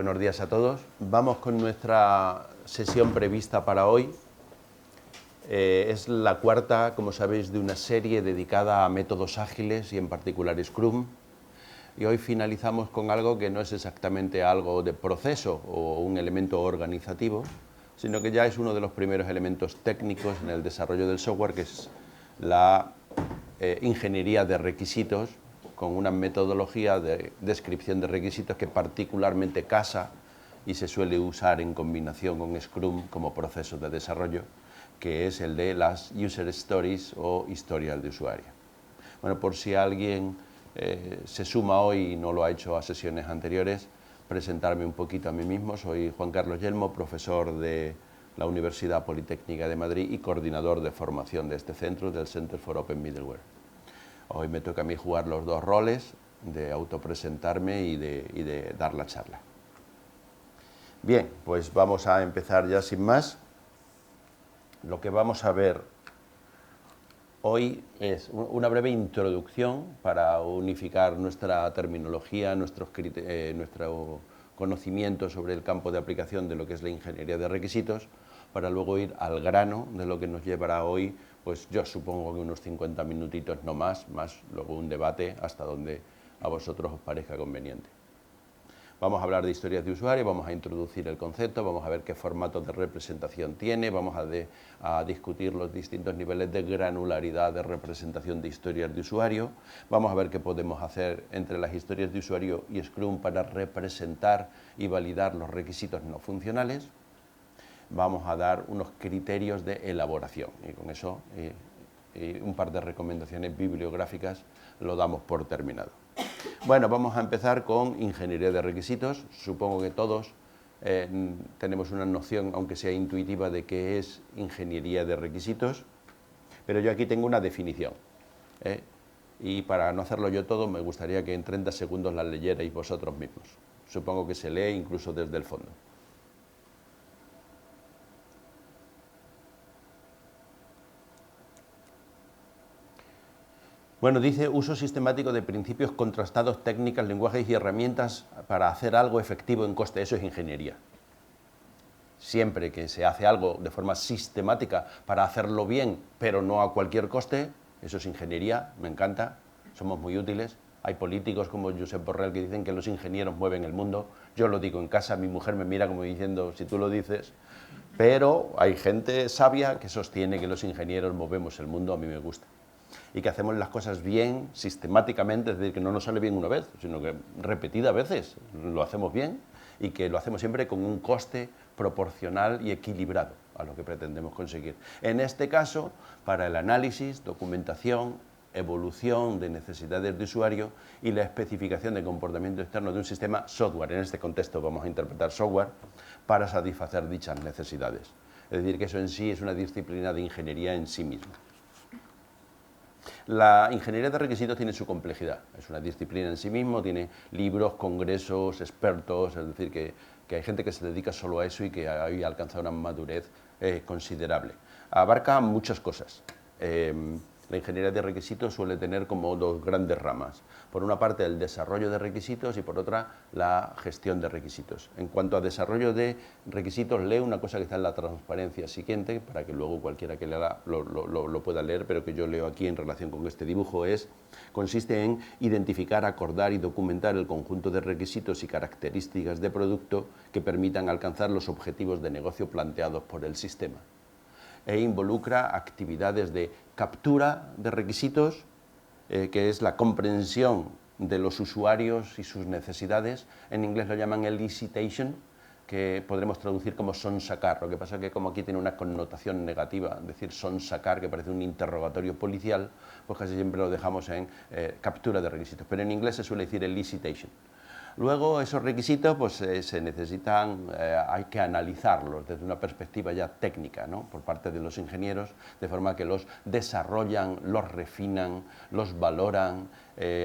buenos días a todos. Vamos con nuestra sesión prevista para hoy. Es la cuarta, como sabéis, de una serie dedicada a métodos ágiles y en particular Scrum. Y hoy finalizamos con algo que no es exactamente algo de proceso o un elemento organizativo, sino que ya es uno de los primeros elementos técnicos en el desarrollo del software, que es la ingeniería de requisitos, con una metodología de descripción de requisitos que particularmente casa y se suele usar en combinación con Scrum como proceso de desarrollo, que es el de las User Stories o historias de usuario. Bueno, por si alguien se suma hoy y no lo ha hecho a sesiones anteriores, presentarme un poquito a mí mismo. Soy Juan Carlos Yelmo, profesor de la Universidad Politécnica de Madrid y coordinador de formación de este centro, del Center for Open Middleware. Hoy me toca a mí jugar los dos roles, de autopresentarme y de dar la charla. Bien, pues vamos a empezar ya sin más. Lo que vamos a ver hoy es una breve introducción para unificar nuestra terminología, nuestro conocimiento sobre el campo de aplicación de lo que es la ingeniería de requisitos, para luego ir al grano de lo que nos llevará hoy, pues yo supongo que unos 50 minutitos no más luego un debate hasta donde a vosotros os parezca conveniente. Vamos a hablar de historias de usuario, vamos a introducir el concepto, vamos a ver qué formato de representación tiene, vamos a discutir los distintos niveles de granularidad de representación de historias de usuario, vamos a ver qué podemos hacer entre las historias de usuario y Scrum para representar y validar los requisitos no funcionales, vamos a dar unos criterios de elaboración y con eso un par de recomendaciones bibliográficas lo damos por terminado. Bueno, vamos a empezar con ingeniería de requisitos. Supongo que todos tenemos una noción, aunque sea intuitiva, de qué es ingeniería de requisitos, pero yo aquí tengo una definición. Y para no hacerlo yo todo, me gustaría que en 30 segundos la leyerais vosotros mismos. Supongo que se lee incluso desde el fondo. Bueno, dice uso sistemático de principios contrastados, técnicas, lenguajes y herramientas para hacer algo efectivo en coste. Eso es ingeniería. Siempre que se hace algo de forma sistemática para hacerlo bien, pero no a cualquier coste, eso es ingeniería, me encanta, somos muy útiles. Hay políticos como Josep Borrell que dicen que los ingenieros mueven el mundo. Yo lo digo en casa, mi mujer me mira como diciendo, si tú lo dices, pero hay gente sabia que sostiene que los ingenieros movemos el mundo, a mí me gusta. Y que hacemos las cosas bien, sistemáticamente, es decir, que no nos sale bien una vez, sino que repetidas veces lo hacemos bien y que lo hacemos siempre con un coste proporcional y equilibrado a lo que pretendemos conseguir. En este caso, para el análisis, documentación, evolución de necesidades de usuario y la especificación de comportamiento externo de un sistema software. En este contexto vamos a interpretar software para satisfacer dichas necesidades. Es decir, que eso en sí es una disciplina de ingeniería en sí misma. La ingeniería de requisitos tiene su complejidad, es una disciplina en sí mismo, tiene libros, congresos, expertos, es decir, que hay gente que se dedica solo a eso y que ha alcanzado una madurez considerable. Abarca muchas cosas. La ingeniería de requisitos suele tener como dos grandes ramas. Por una parte, el desarrollo de requisitos y por otra, la gestión de requisitos. En cuanto a desarrollo de requisitos, leo una cosa que está en la transparencia siguiente, para que luego cualquiera que lea lo pueda leer, pero que yo leo aquí en relación con este dibujo, consiste en identificar, acordar y documentar el conjunto de requisitos y características de producto que permitan alcanzar los objetivos de negocio planteados por el sistema. E involucra actividades de captura de requisitos, que es la comprensión de los usuarios y sus necesidades. En inglés lo llaman elicitation, que podremos traducir como sonsacar. Lo que pasa es que como aquí tiene una connotación negativa, decir sonsacar, que parece un interrogatorio policial, pues casi siempre lo dejamos en captura de requisitos. Pero en inglés se suele decir elicitation. Luego esos requisitos pues, se necesitan, hay que analizarlos desde una perspectiva ya técnica, ¿no? Por parte de los ingenieros, de forma que los desarrollan, los refinan, los valoran,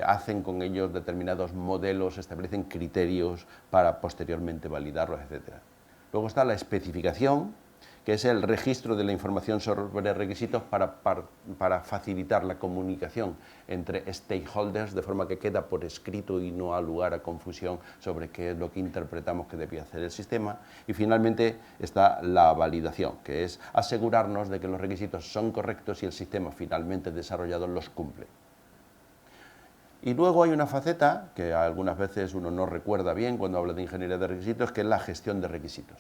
hacen con ellos determinados modelos, establecen criterios para posteriormente validarlos, etc. Luego está la especificación, que es el registro de la información sobre requisitos para facilitar la comunicación entre stakeholders, de forma que queda por escrito y no ha lugar a confusión sobre qué es lo que interpretamos que debía hacer el sistema. Y finalmente está la validación, que es asegurarnos de que los requisitos son correctos y el sistema finalmente desarrollado los cumple. Y luego hay una faceta que algunas veces uno no recuerda bien cuando habla de ingeniería de requisitos, que es la gestión de requisitos,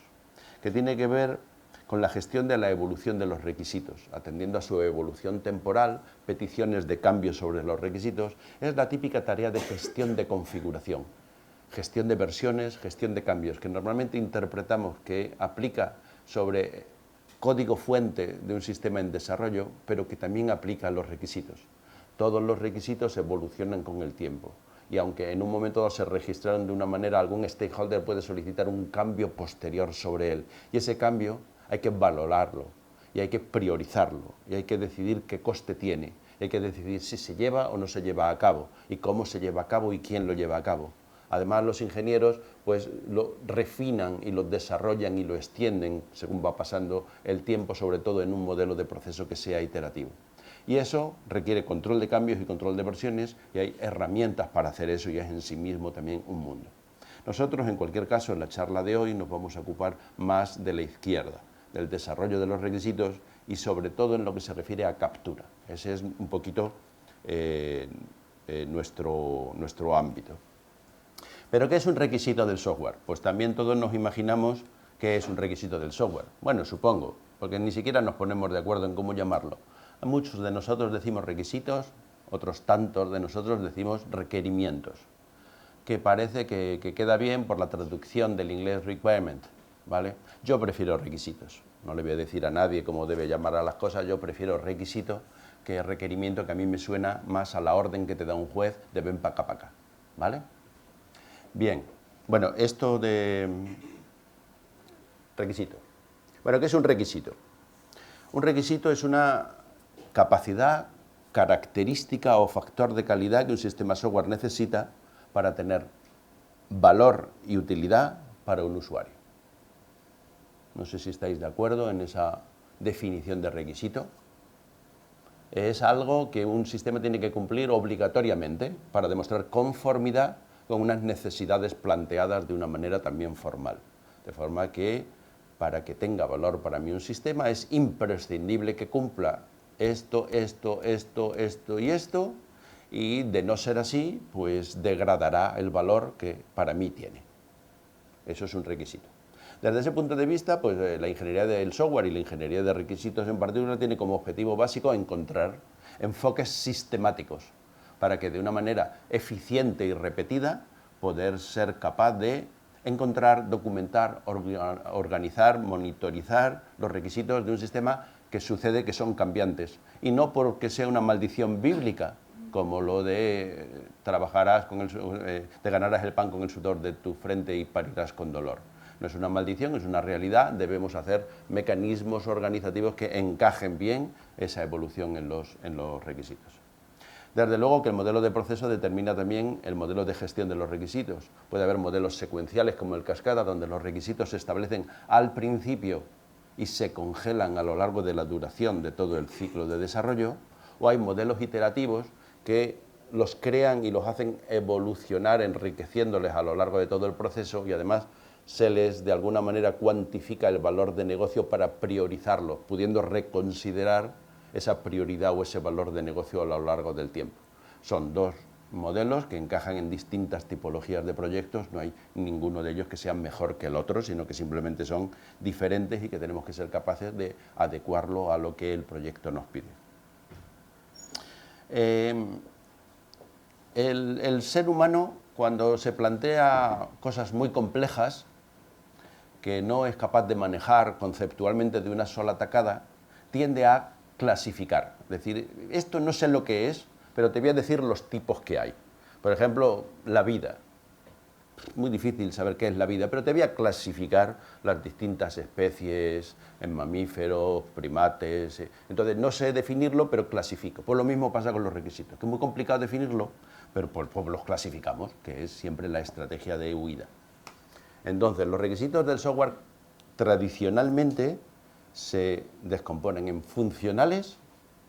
que tiene que ver con la gestión de la evolución de los requisitos, atendiendo a su evolución temporal, peticiones de cambios sobre los requisitos. Es la típica tarea de gestión de configuración, gestión de versiones, gestión de cambios, que normalmente interpretamos que aplica sobre código fuente de un sistema en desarrollo, pero que también aplica a los requisitos. Todos los requisitos evolucionan con el tiempo, y aunque en un momento dado se registraron de una manera, algún stakeholder puede solicitar un cambio posterior sobre él, y ese cambio hay que valorarlo, y hay que priorizarlo, y hay que decidir qué coste tiene, y hay que decidir si se lleva o no se lleva a cabo, y cómo se lleva a cabo y quién lo lleva a cabo. Además, los ingenieros pues lo refinan y lo desarrollan y lo extienden según va pasando el tiempo, sobre todo en un modelo de proceso que sea iterativo. Y eso requiere control de cambios y control de versiones, y hay herramientas para hacer eso, y es en sí mismo también un mundo. Nosotros, en cualquier caso, en la charla de hoy nos vamos a ocupar más de la izquierda, del desarrollo de los requisitos y sobre todo en lo que se refiere a captura. Ese es un poquito nuestro ámbito. ¿Pero qué es un requisito del software? Pues también todos nos imaginamos qué es un requisito del software. Bueno, supongo, porque ni siquiera nos ponemos de acuerdo en cómo llamarlo. Muchos de nosotros decimos requisitos, otros tantos de nosotros decimos requerimientos, que parece que queda bien por la traducción del inglés requirement, ¿vale? Yo prefiero requisitos, no le voy a decir a nadie cómo debe llamar a las cosas, yo prefiero requisito que requerimiento, que a mí me suena más a la orden que te da un juez de ven pa' acá, ¿vale? Bien, bueno, esto de requisito. Bueno, ¿qué es un requisito? Un requisito es una capacidad, característica o factor de calidad que un sistema software necesita para tener valor y utilidad para un usuario. No sé si estáis de acuerdo en esa definición de requisito. Es algo que un sistema tiene que cumplir obligatoriamente para demostrar conformidad con unas necesidades planteadas de una manera también formal. De forma que, para que tenga valor para mí un sistema, es imprescindible que cumpla esto y esto, y de no ser así, pues degradará el valor que para mí tiene. Eso es un requisito. Desde ese punto de vista, pues la ingeniería del software y la ingeniería de requisitos en particular tiene como objetivo básico encontrar enfoques sistemáticos para que de una manera eficiente y repetida poder ser capaz de encontrar, documentar, organizar, monitorizar los requisitos de un sistema que sucede que son cambiantes, y no porque sea una maldición bíblica, como lo de te ganarás el pan con el sudor de tu frente y parirás con dolor. No es una maldición, es una realidad. Debemos hacer mecanismos organizativos que encajen bien esa evolución en los requisitos. Desde luego que el modelo de proceso determina también el modelo de gestión de los requisitos. Puede haber modelos secuenciales como el cascada, donde los requisitos se establecen al principio y se congelan a lo largo de la duración de todo el ciclo de desarrollo, o hay modelos iterativos que los crean y los hacen evolucionar, enriqueciéndoles a lo largo de todo el proceso, y además se les de alguna manera cuantifica el valor de negocio para priorizarlo, pudiendo reconsiderar esa prioridad o ese valor de negocio a lo largo del tiempo. Son dos modelos que encajan en distintas tipologías de proyectos, no hay ninguno de ellos que sea mejor que el otro, sino que simplemente son diferentes y que tenemos que ser capaces de adecuarlo a lo que el proyecto nos pide. El ser humano, cuando se plantea cosas muy complejas que no es capaz de manejar conceptualmente de una sola tacada, tiende a clasificar, es decir, esto no sé lo que es, pero te voy a decir los tipos que hay. Por ejemplo, la vida. Muy difícil saber qué es la vida, pero te voy a clasificar las distintas especies en mamíferos, primates. Entonces, no sé definirlo, pero clasifico. Pues lo mismo pasa con los requisitos, que es muy complicado definirlo, pero pues los clasificamos, que es siempre la estrategia de huida. Entonces, los requisitos del software tradicionalmente se descomponen en funcionales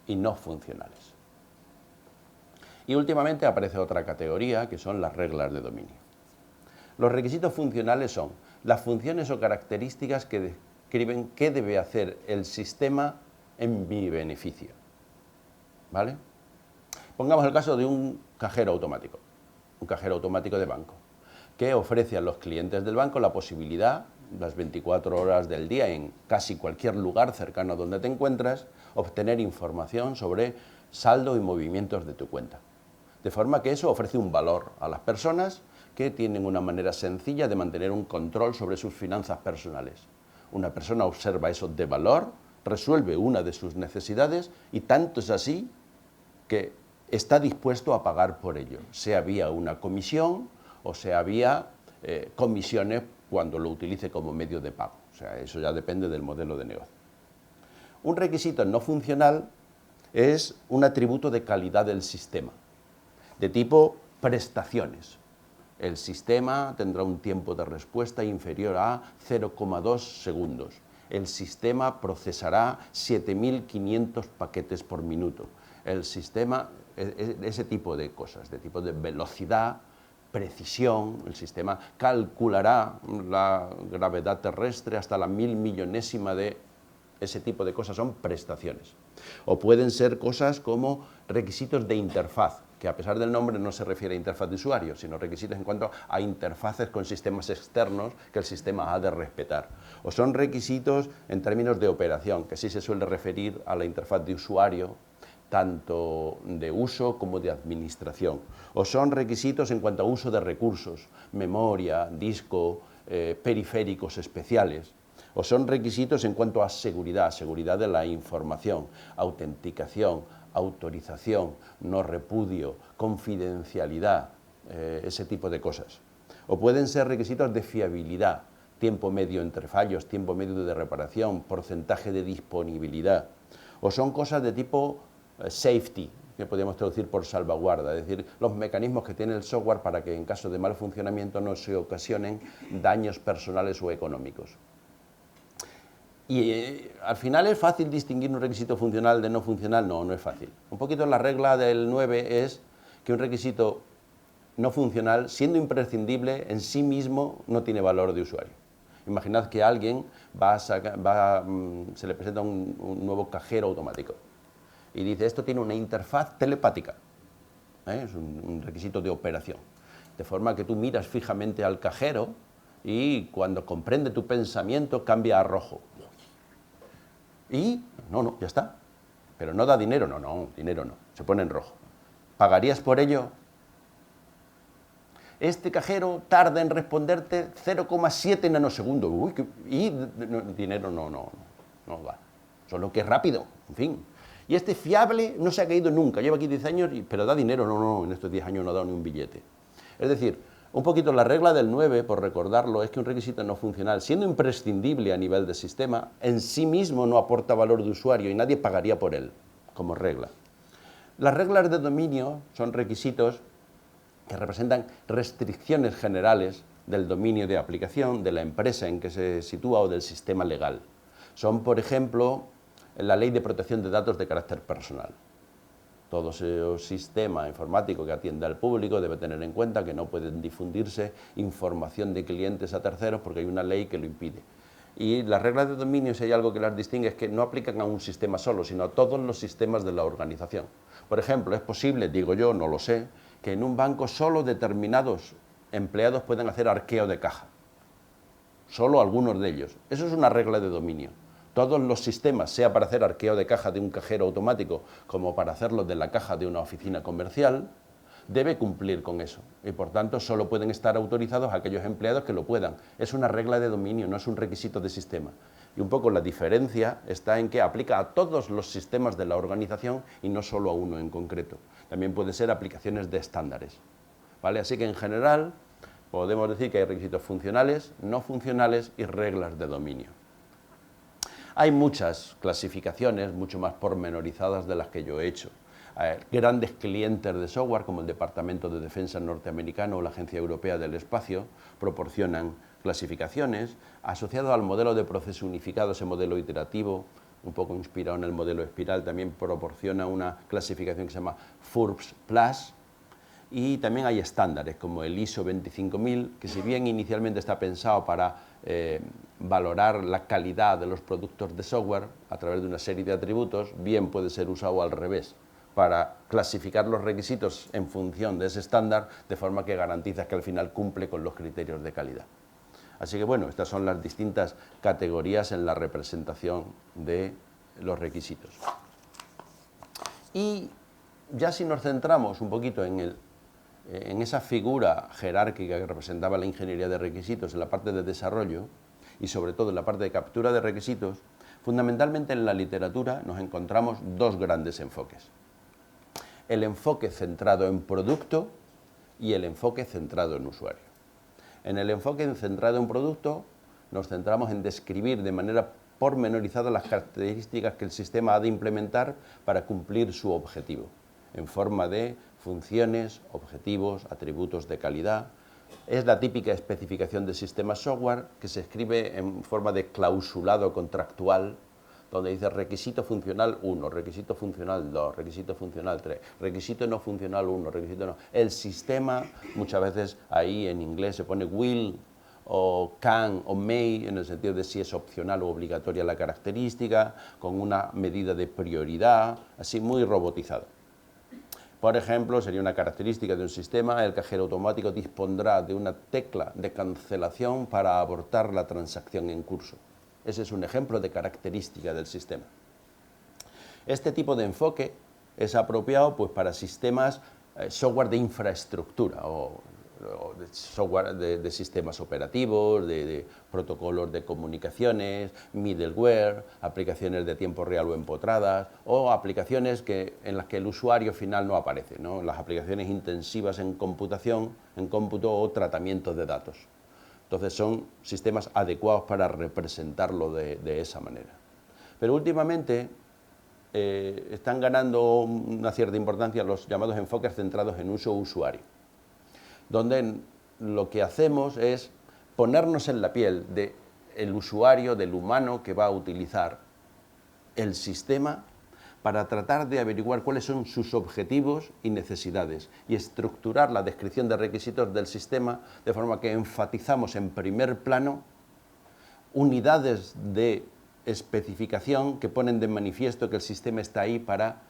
y no funcionales. Y últimamente aparece otra categoría, que son las reglas de dominio. Los requisitos funcionales son las funciones o características que describen qué debe hacer el sistema en mi beneficio. ¿Vale? Pongamos el caso de un cajero automático de banco, que ofrece a los clientes del banco la posibilidad, las 24 horas del día, en casi cualquier lugar cercano a donde te encuentras, obtener información sobre saldo y movimientos de tu cuenta. De forma que eso ofrece un valor a las personas que tienen una manera sencilla de mantener un control sobre sus finanzas personales. Una persona observa eso de valor, resuelve una de sus necesidades y tanto es así que está dispuesto a pagar por ello, sea vía una comisión o sea vía comisiones cuando lo utilice como medio de pago. O sea, eso ya depende del modelo de negocio. Un requisito no funcional es un atributo de calidad del sistema, de tipo prestaciones. El sistema tendrá un tiempo de respuesta inferior a 0,2 segundos. El sistema procesará 7.500 paquetes por minuto. El sistema, ese tipo de cosas, de tipo de velocidad, precisión, el sistema calculará la gravedad terrestre hasta la 1000.000.000ª de ese tipo de cosas, son prestaciones. O pueden ser cosas como requisitos de interfaz, que a pesar del nombre no se refiere a interfaz de usuario, sino requisitos en cuanto a interfaces con sistemas externos que el sistema ha de respetar. O son requisitos en términos de operación, que sí se suele referir a la interfaz de usuario, tanto de uso como de administración. O son requisitos en cuanto a uso de recursos, memoria, disco, periféricos especiales. O son requisitos en cuanto a seguridad, seguridad de la información, autenticación, autorización, no repudio, confidencialidad, ese tipo de cosas. O pueden ser requisitos de fiabilidad, tiempo medio entre fallos, tiempo medio de reparación, porcentaje de disponibilidad. O son cosas de tipo safety, que podríamos traducir por salvaguarda, es decir, los mecanismos que tiene el software para que en caso de mal funcionamiento no se ocasionen daños personales o económicos. Y al final es fácil distinguir un requisito funcional de no funcional, no es fácil. Un poquito la regla del 9 es que un requisito no funcional, siendo imprescindible, en sí mismo no tiene valor de usuario. Imaginad que a alguien se le presenta un nuevo cajero automático y dice, esto tiene una interfaz telepática, es un requisito de operación, de forma que tú miras fijamente al cajero y cuando comprende tu pensamiento cambia a rojo. Y, no, ya está, pero no da dinero, no, dinero no, se pone en rojo. ¿Pagarías por ello? Este cajero tarda en responderte 0,7 nanosegundos, y dinero no va, solo que es rápido, en fin. Y este fiable no se ha caído nunca, lleva aquí 10 años, pero da dinero, no, en estos 10 años no ha dado ni un billete. Es decir, un poquito la regla del 9, por recordarlo, es que un requisito no funcional, siendo imprescindible a nivel de sistema, en sí mismo no aporta valor de usuario y nadie pagaría por él, como regla. Las reglas de dominio son requisitos que representan restricciones generales del dominio de aplicación, de la empresa en que se sitúa o del sistema legal. Son, por ejemplo, la Ley de Protección de Datos de carácter personal. Todo ese sistema informático que atiende al público debe tener en cuenta que no pueden difundirse información de clientes a terceros porque hay una ley que lo impide. Y las reglas de dominio, si hay algo que las distingue, es que no aplican a un sistema solo, sino a todos los sistemas de la organización. Por ejemplo, es posible, digo yo, no lo sé, que en un banco solo determinados empleados puedan hacer arqueo de caja. Solo algunos de ellos. Eso es una regla de dominio. Todos los sistemas, sea para hacer arqueo de caja de un cajero automático como para hacerlo de la caja de una oficina comercial, debe cumplir con eso. Y por tanto solo pueden estar autorizados aquellos empleados que lo puedan. Es una regla de dominio, no es un requisito de sistema. Y un poco la diferencia está en que aplica a todos los sistemas de la organización y no solo a uno en concreto. También puede ser aplicaciones de estándares, ¿vale? Así que en general podemos decir que hay requisitos funcionales, no funcionales y reglas de dominio. Hay muchas clasificaciones, mucho más pormenorizadas de las que yo he hecho. grandes clientes de software como el Departamento de Defensa norteamericano o la Agencia Europea del Espacio proporcionan clasificaciones. Asociado al modelo de proceso unificado, ese modelo iterativo, un poco inspirado en el modelo espiral, también proporciona una clasificación que se llama FURBS Plus. Y también hay estándares como el ISO 25000, que si bien inicialmente está pensado para valorar la calidad de los productos de software a través de una serie de atributos, bien puede ser usado al revés, para clasificar los requisitos en función de ese estándar, de forma que garantiza que al final cumple con los criterios de calidad. Así que bueno, estas son las distintas categorías en la representación de los requisitos. Y ya si nos centramos un poquito en esa figura jerárquica que representaba la ingeniería de requisitos en la parte de desarrollo y sobre todo en la parte de captura de requisitos, fundamentalmente en la literatura nos encontramos dos grandes enfoques. El enfoque centrado en producto y el enfoque centrado en usuario. En el enfoque centrado en producto nos centramos en describir de manera pormenorizada las características que el sistema ha de implementar para cumplir su objetivo, en forma de funciones, objetivos, atributos de calidad. Es la típica especificación de sistemas software que se escribe en forma de clausulado contractual, donde dice requisito funcional 1, requisito funcional 2, requisito funcional 3, requisito no funcional 1, requisito no. El sistema, muchas veces ahí en inglés se pone will o can o may, en el sentido de si es opcional o obligatoria la característica, con una medida de prioridad, así muy robotizado. Por ejemplo, sería una característica de un sistema: el cajero automático dispondrá de una tecla de cancelación para abortar la transacción en curso. Ese es un ejemplo de característica del sistema. Este tipo de enfoque es apropiado pues, para sistemas software de infraestructura o de software de sistemas operativos, de protocolos de comunicaciones, middleware, aplicaciones de tiempo real o empotradas, o aplicaciones en las que el usuario final no aparece, ¿no? Las aplicaciones intensivas en computación, en cómputo o tratamiento de datos. Entonces son sistemas adecuados para representarlo de esa manera. Pero últimamente están ganando una cierta importancia los llamados enfoques centrados en uso usuario, donde lo que hacemos es ponernos en la piel del usuario, del humano que va a utilizar el sistema, para tratar de averiguar cuáles son sus objetivos y necesidades y estructurar la descripción de requisitos del sistema de forma que enfatizamos en primer plano unidades de especificación que ponen de manifiesto que el sistema está ahí para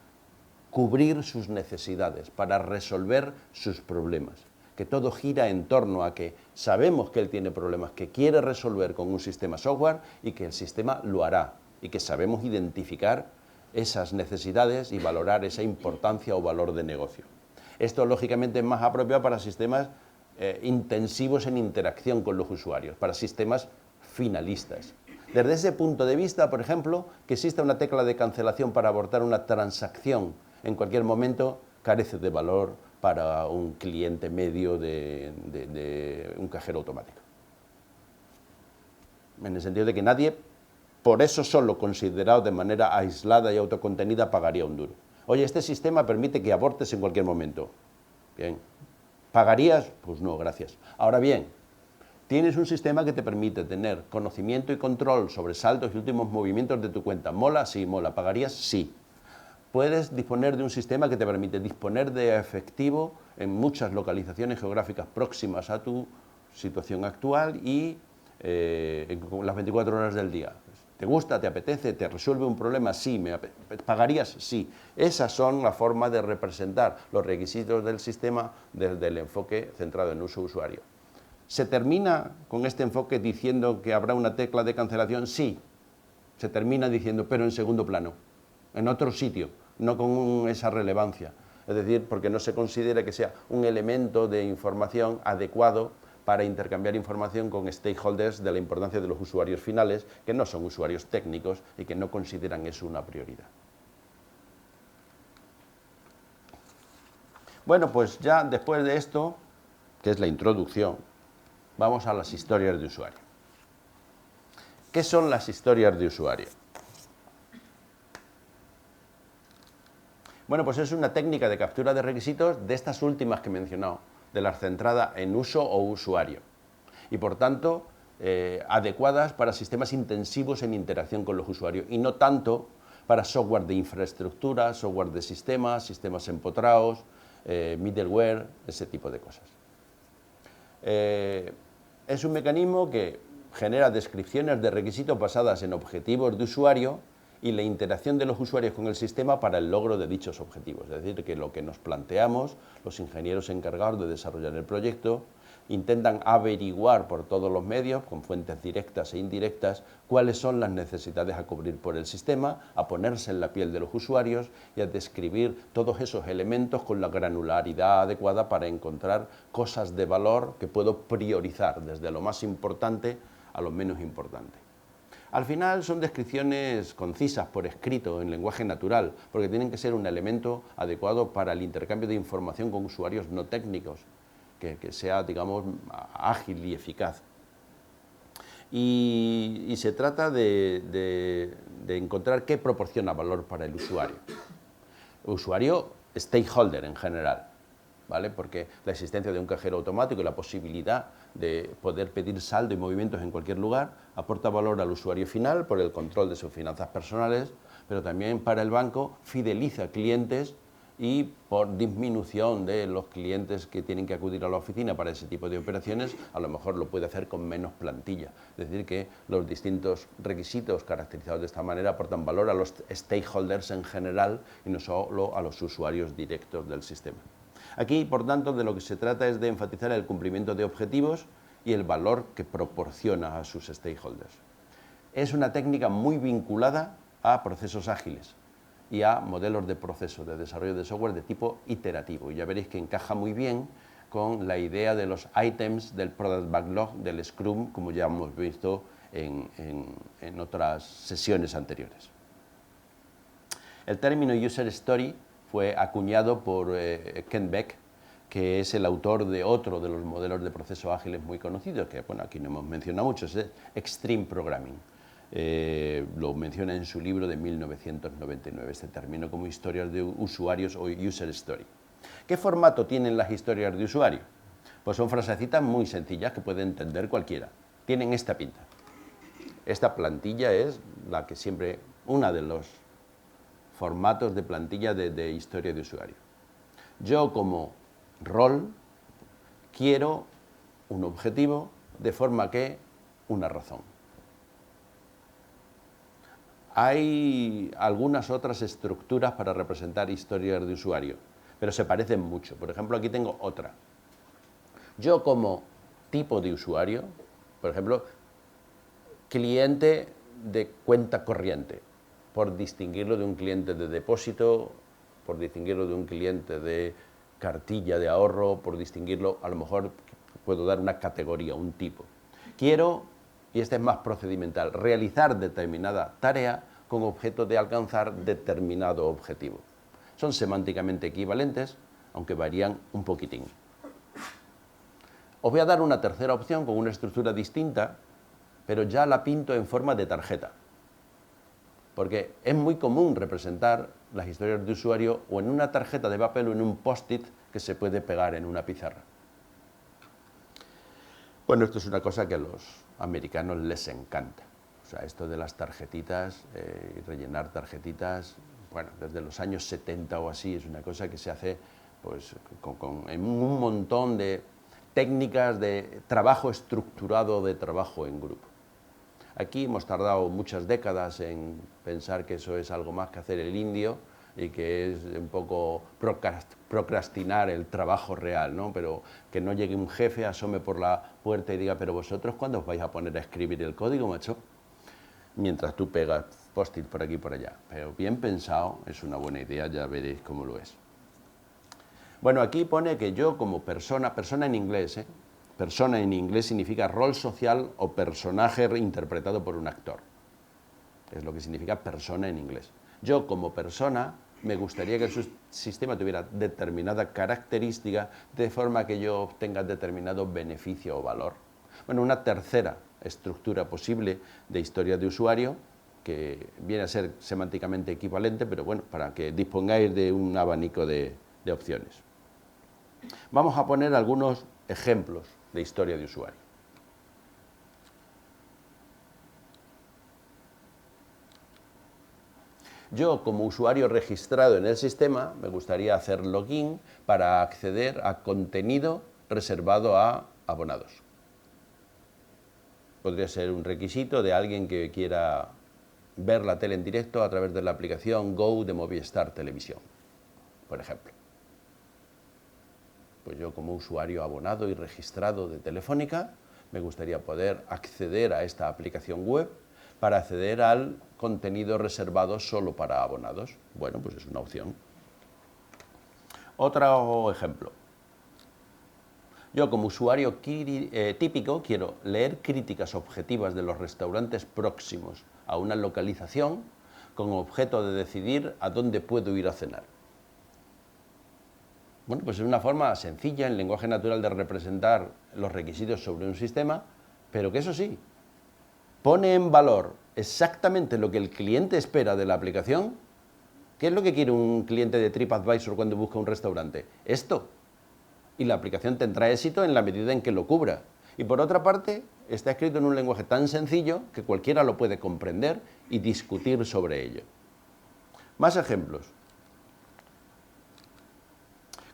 cubrir sus necesidades, para resolver sus problemas. Que todo gira en torno a que sabemos que él tiene problemas que quiere resolver con un sistema software y que el sistema lo hará, y que sabemos identificar esas necesidades y valorar esa importancia o valor de negocio. Esto lógicamente es más apropiado para sistemas intensivos en interacción con los usuarios, para sistemas finalistas. Desde ese punto de vista, por ejemplo, que exista una tecla de cancelación para abortar una transacción en cualquier momento carece de valor para un cliente medio de un cajero automático. En el sentido de que nadie, por eso solo considerado de manera aislada y autocontenida, pagaría un duro. Oye, este sistema permite que abortes en cualquier momento. Bien. ¿Pagarías? Pues no, gracias. Ahora bien, tienes un sistema que te permite tener conocimiento y control sobre saldos y últimos movimientos de tu cuenta. ¿Mola? Sí, mola. ¿Pagarías? Sí. Puedes disponer de un sistema que te permite disponer de efectivo en muchas localizaciones geográficas próximas a tu situación actual y en las 24 horas del día. ¿Te gusta? ¿Te apetece? ¿Te resuelve un problema? Sí. ¿Pagarías? Sí. Esas son la forma de representar los requisitos del sistema desde el enfoque centrado en uso usuario. ¿Se termina con este enfoque diciendo que habrá una tecla de cancelación? Sí. Se termina diciendo, pero en segundo plano, en otro sitio, no con esa relevancia. Es decir, porque no se considera que sea un elemento de información adecuado para intercambiar información con stakeholders de la importancia de los usuarios finales, que no son usuarios técnicos y que no consideran eso una prioridad. Bueno, pues ya después de esto, que es la introducción, vamos a las historias de usuario. ¿Qué son las historias de usuario? Bueno, pues es una técnica de captura de requisitos de estas últimas que he mencionado, de las centradas en uso o usuario, y por tanto adecuadas para sistemas intensivos en interacción con los usuarios, y no tanto para software de infraestructura, software de sistemas, sistemas empotrados, middleware, ese tipo de cosas. Es un mecanismo que genera descripciones de requisitos basadas en objetivos de usuario y la interacción de los usuarios con el sistema para el logro de dichos objetivos. Es decir, que lo que nos planteamos, los ingenieros encargados de desarrollar el proyecto, intentan averiguar por todos los medios, con fuentes directas e indirectas, cuáles son las necesidades a cubrir por el sistema, a ponerse en la piel de los usuarios y a describir todos esos elementos con la granularidad adecuada para encontrar cosas de valor que puedo priorizar desde lo más importante a lo menos importante. Al final son descripciones concisas por escrito, en lenguaje natural, porque tienen que ser un elemento adecuado para el intercambio de información con usuarios no técnicos, que sea, digamos, ágil y eficaz. Y se trata de encontrar qué proporciona valor para el usuario. Usuario, stakeholder en general, ¿vale? Porque la existencia de un cajero automático y la posibilidad de poder pedir saldo y movimientos en cualquier lugar aporta valor al usuario final por el control de sus finanzas personales, pero también para el banco fideliza clientes y por disminución de los clientes que tienen que acudir a la oficina para ese tipo de operaciones, a lo mejor lo puede hacer con menos plantilla. Es decir, que los distintos requisitos caracterizados de esta manera aportan valor a los stakeholders en general y no solo a los usuarios directos del sistema. Aquí, por tanto, de lo que se trata es de enfatizar el cumplimiento de objetivos y el valor que proporciona a sus stakeholders. Es una técnica muy vinculada a procesos ágiles y a modelos de proceso de desarrollo de software de tipo iterativo. Y ya veréis que encaja muy bien con la idea de los items del Product Backlog, del Scrum, como ya hemos visto en otras sesiones anteriores. El término User Story fue acuñado por Ken Beck, que es el autor de otro de los modelos de proceso ágiles muy conocidos, que bueno, aquí no hemos mencionado mucho, es Extreme Programming. Lo menciona en su libro de 1999, este término como historias de usuarios o User Story. ¿Qué formato tienen las historias de usuario? Pues son frasecitas muy sencillas que puede entender cualquiera. Tienen esta pinta. Esta plantilla es la que siempre, una de los formatos de plantilla de historia de usuario. Yo como rol quiero un objetivo de forma que una razón. Hay algunas otras estructuras para representar historias de usuario, pero se parecen mucho. Por ejemplo, aquí tengo otra. Yo como tipo de usuario, por ejemplo, cliente de cuenta corriente, por distinguirlo de un cliente de depósito, por distinguirlo de un cliente de cartilla de ahorro, por distinguirlo, a lo mejor puedo dar una categoría, un tipo. Quiero, y este es más procedimental, realizar determinada tarea con objeto de alcanzar determinado objetivo. Son semánticamente equivalentes, aunque varían un poquitín. Os voy a dar una tercera opción con una estructura distinta, pero ya la pinto en forma de tarjeta. Porque es muy común representar las historias de usuario o en una tarjeta de papel o en un post-it que se puede pegar en una pizarra. Bueno, esto es una cosa que a los americanos les encanta. O sea, esto de las tarjetitas, rellenar tarjetitas, bueno, desde los años 70 o así, es una cosa que se hace pues, en un montón de técnicas de trabajo estructurado, de trabajo en grupo. Aquí hemos tardado muchas décadas en pensar que eso es algo más que hacer el indio y que es un poco procrastinar el trabajo real, ¿no? Pero que no llegue un jefe, asome por la puerta y diga, pero vosotros, ¿cuándo os vais a poner a escribir el código, macho? Mientras tú pegas post-it por aquí y por allá. Pero bien pensado, es una buena idea, ya veréis cómo lo es. Bueno, aquí pone que yo como persona en inglés, persona en inglés significa rol social o personaje interpretado por un actor. Es lo que significa persona en inglés. Yo como persona me gustaría que el sistema tuviera determinada característica de forma que yo obtenga determinado beneficio o valor. Bueno, una tercera estructura posible de historia de usuario que viene a ser semánticamente equivalente, pero bueno, para que dispongáis de un abanico de opciones. Vamos a poner algunos ejemplos de historia de usuario. Yo, como usuario registrado en el sistema, me gustaría hacer login para acceder a contenido reservado a abonados. Podría ser un requisito de alguien que quiera ver la tele en directo a través de la aplicación Go de Movistar Televisión, por ejemplo. Pues yo, como usuario abonado y registrado de Telefónica, me gustaría poder acceder a esta aplicación web para acceder al contenido reservado solo para abonados. Bueno, pues es una opción. Otro ejemplo. Yo, como usuario típico, quiero leer críticas objetivas de los restaurantes próximos a una localización con objeto de decidir a dónde puedo ir a cenar. Bueno, pues es una forma sencilla, en lenguaje natural, de representar los requisitos sobre un sistema, pero que eso sí, pone en valor exactamente lo que el cliente espera de la aplicación. ¿Qué es lo que quiere un cliente de TripAdvisor cuando busca un restaurante? Esto. Y la aplicación tendrá éxito en la medida en que lo cubra. Y por otra parte, está escrito en un lenguaje tan sencillo que cualquiera lo puede comprender y discutir sobre ello. Más ejemplos.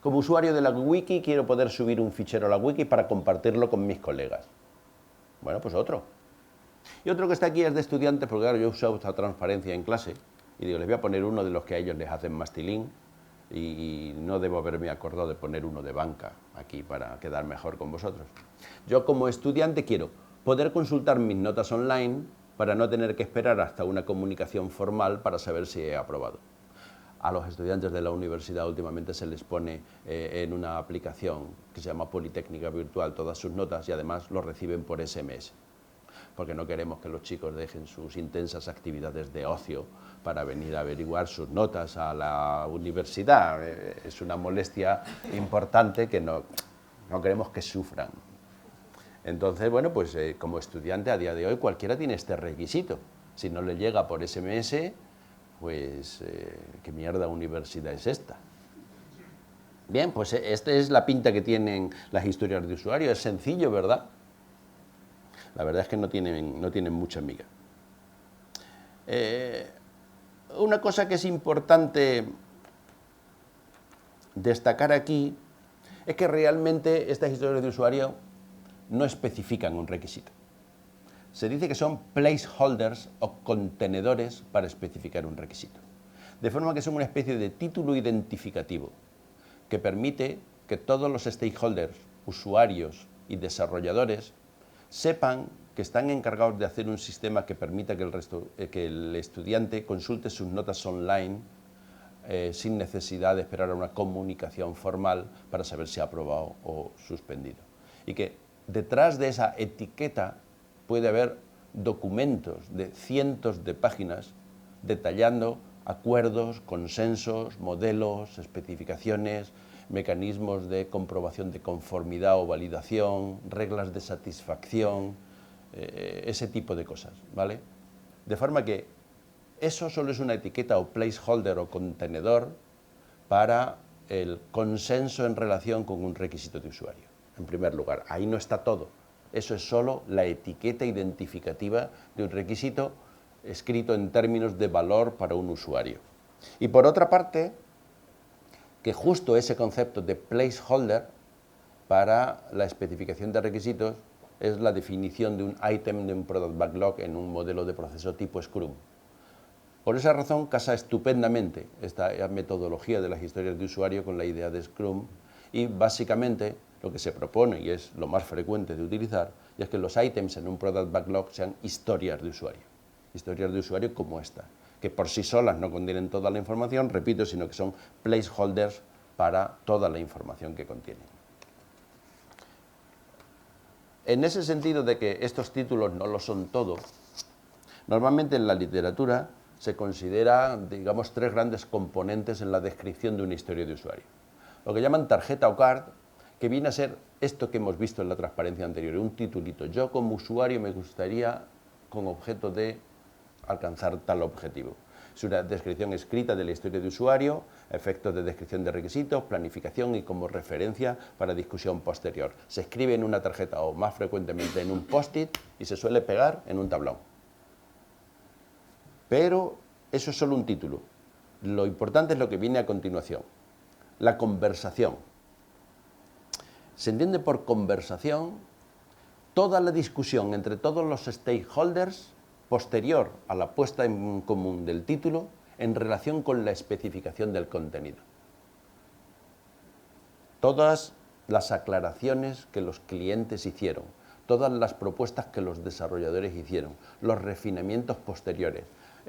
Como usuario de la wiki, quiero poder subir un fichero a la wiki para compartirlo con mis colegas. Bueno, pues otro. Y otro que está aquí es de estudiantes, porque claro, yo uso esta transparencia en clase, y digo, les voy a poner uno de los que a ellos les hacen mastilín, y no debo haberme acordado de poner uno de banca aquí para quedar mejor con vosotros. Yo, como estudiante, quiero poder consultar mis notas online para no tener que esperar hasta una comunicación formal para saber si he aprobado. A los estudiantes de la universidad últimamente se les pone en una aplicación que se llama Politécnica Virtual todas sus notas, y además lo reciben por SMS, porque no queremos que los chicos dejen sus intensas actividades de ocio para venir a averiguar sus notas a la universidad. Es una molestia importante que no queremos que sufran. Entonces, bueno, pues como estudiante a día de hoy cualquiera tiene este requisito. Si no le llega por SMS, pues ¿qué mierda universidad es esta? Bien, pues esta es la pinta que tienen las historias de usuario. Es sencillo, ¿verdad? La verdad es que no tienen mucha miga. Una cosa que es importante destacar aquí es que realmente estas historias de usuario no especifican un requisito. Se dice que son placeholders o contenedores para especificar un requisito. De forma que son una especie de título identificativo que permite que todos los stakeholders, usuarios y desarrolladores sepan que están encargados de hacer un sistema que permita que el estudiante consulte sus notas online sin necesidad de esperar a una comunicación formal para saber si ha aprobado o suspendido. Y que detrás de esa etiqueta puede haber documentos de cientos de páginas detallando acuerdos, consensos, modelos, especificaciones, mecanismos de comprobación de conformidad o validación, reglas de satisfacción, ese tipo de cosas, ¿vale? De forma que eso solo es una etiqueta o placeholder o contenedor para el consenso en relación con un requisito de usuario. En primer lugar, ahí no está todo. Eso es solo la etiqueta identificativa de un requisito escrito en términos de valor para un usuario. Y por otra parte, que justo ese concepto de placeholder para la especificación de requisitos es la definición de un item de un product backlog en un modelo de proceso tipo Scrum. Por esa razón casa estupendamente esta metodología de las historias de usuario con la idea de Scrum, y básicamente lo que se propone, y es lo más frecuente de utilizar, es que los ítems en un product backlog sean historias de usuario como esta, que por sí solas no contienen toda la información, repito, sino que son placeholders para toda la información que contienen. En ese sentido de que estos títulos no lo son todo, normalmente en la literatura se considera, digamos, tres grandes componentes en la descripción de una historia de usuario. Lo que llaman tarjeta o card, que viene a ser esto que hemos visto en la transparencia anterior, un titulito. Yo como usuario me gustaría, con objeto de alcanzar tal objetivo. Es una descripción escrita de la historia de usuario, efectos de descripción de requisitos, planificación y como referencia para discusión posterior. Se escribe en una tarjeta o más frecuentemente en un post-it y se suele pegar en un tablón. Pero eso es solo un título. Lo importante es lo que viene a continuación. La conversación. Se entiende por conversación toda la discusión entre todos los stakeholders posterior a la puesta en común del título en relación con la especificación del contenido. Todas las aclaraciones que los clientes hicieron, todas las propuestas que los desarrolladores hicieron, los refinamientos posteriores.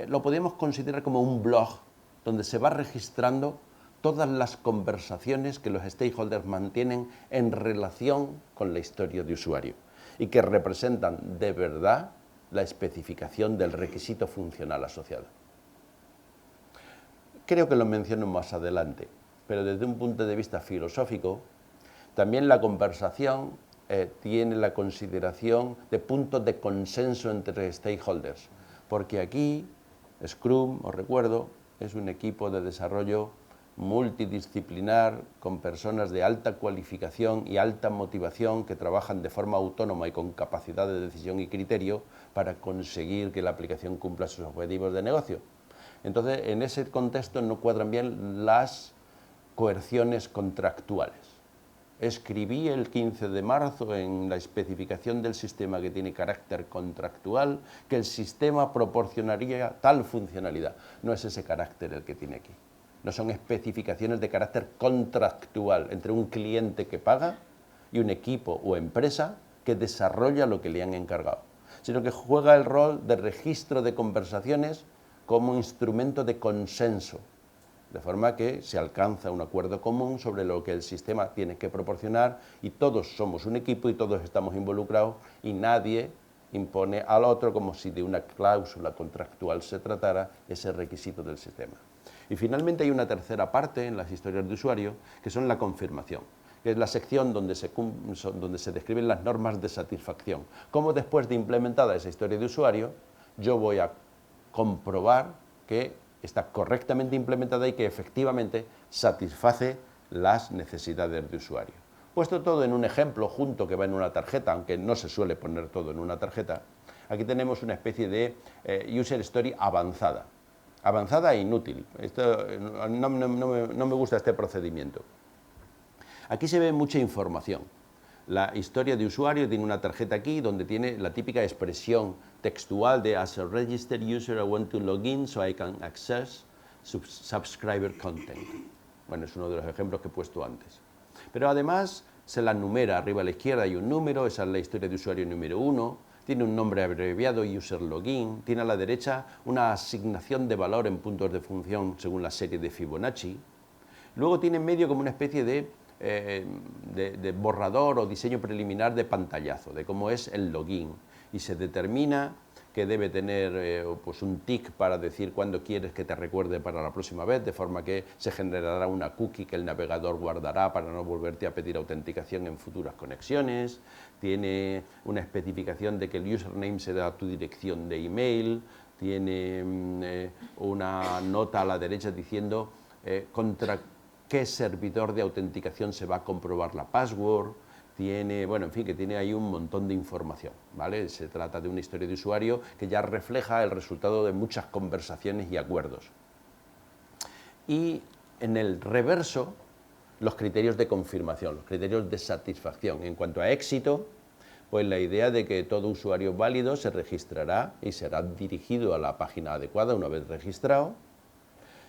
Lo podemos considerar como un blog donde se va registrando todas las conversaciones que los stakeholders mantienen en relación con la historia de usuario y que representan de verdad la especificación del requisito funcional asociado. Creo que lo menciono más adelante, pero desde un punto de vista filosófico, también la conversación tiene la consideración de puntos de consenso entre stakeholders, porque aquí Scrum, os recuerdo, es un equipo de desarrollo multidisciplinar con personas de alta cualificación y alta motivación que trabajan de forma autónoma y con capacidad de decisión y criterio para conseguir que la aplicación cumpla sus objetivos de negocio. Entonces, en ese contexto no cuadran bien las coerciones contractuales. Escribí el 15 de marzo en la especificación del sistema que tiene carácter contractual que el sistema proporcionaría tal funcionalidad. No es ese carácter el que tiene aquí. No son especificaciones de carácter contractual entre un cliente que paga y un equipo o empresa que desarrolla lo que le han encargado, sino que juega el rol de registro de conversaciones como instrumento de consenso, de forma que se alcanza un acuerdo común sobre lo que el sistema tiene que proporcionar y todos somos un equipo y todos estamos involucrados y nadie impone al otro como si de una cláusula contractual se tratara ese requisito del sistema. Y finalmente hay una tercera parte en las historias de usuario que son la confirmación, que es la sección donde se describen las normas de satisfacción. Cómo después de implementada esa historia de usuario yo voy a comprobar que está correctamente implementada y que efectivamente satisface las necesidades de usuario. Puesto todo en un ejemplo junto que va en una tarjeta, aunque no se suele poner todo en una tarjeta, aquí tenemos una especie de user story avanzada. Avanzada e inútil. No me gusta este procedimiento. Aquí se ve mucha información. La historia de usuario tiene una tarjeta aquí donde tiene la típica expresión textual de as a registered user I want to log in so I can access subscriber content. Bueno, es uno de los ejemplos que he puesto antes. Pero además se la numera, arriba a la izquierda hay un número, esa es la historia de usuario número 1, tiene un nombre abreviado, user login, tiene a la derecha una asignación de valor en puntos de función según la serie de Fibonacci. Luego tiene en medio como una especie de borrador o diseño preliminar de pantallazo, de cómo es el login, y se determina que debe tener pues un tick para decir cuándo quieres que te recuerde para la próxima vez, de forma que se generará una cookie que el navegador guardará para no volverte a pedir autenticación en futuras conexiones. Tiene una especificación de que el username será tu dirección de email, tiene una nota a la derecha diciendo contra qué servidor de autenticación se va a comprobar la password. Tiene, bueno, en fin, que tiene ahí un montón de información, ¿vale? Se trata de una historia de usuario que ya refleja el resultado de muchas conversaciones y acuerdos. Y en el reverso, los criterios de confirmación, los criterios de satisfacción. En cuanto a éxito, pues la idea de que todo usuario válido se registrará y será dirigido a la página adecuada una vez registrado,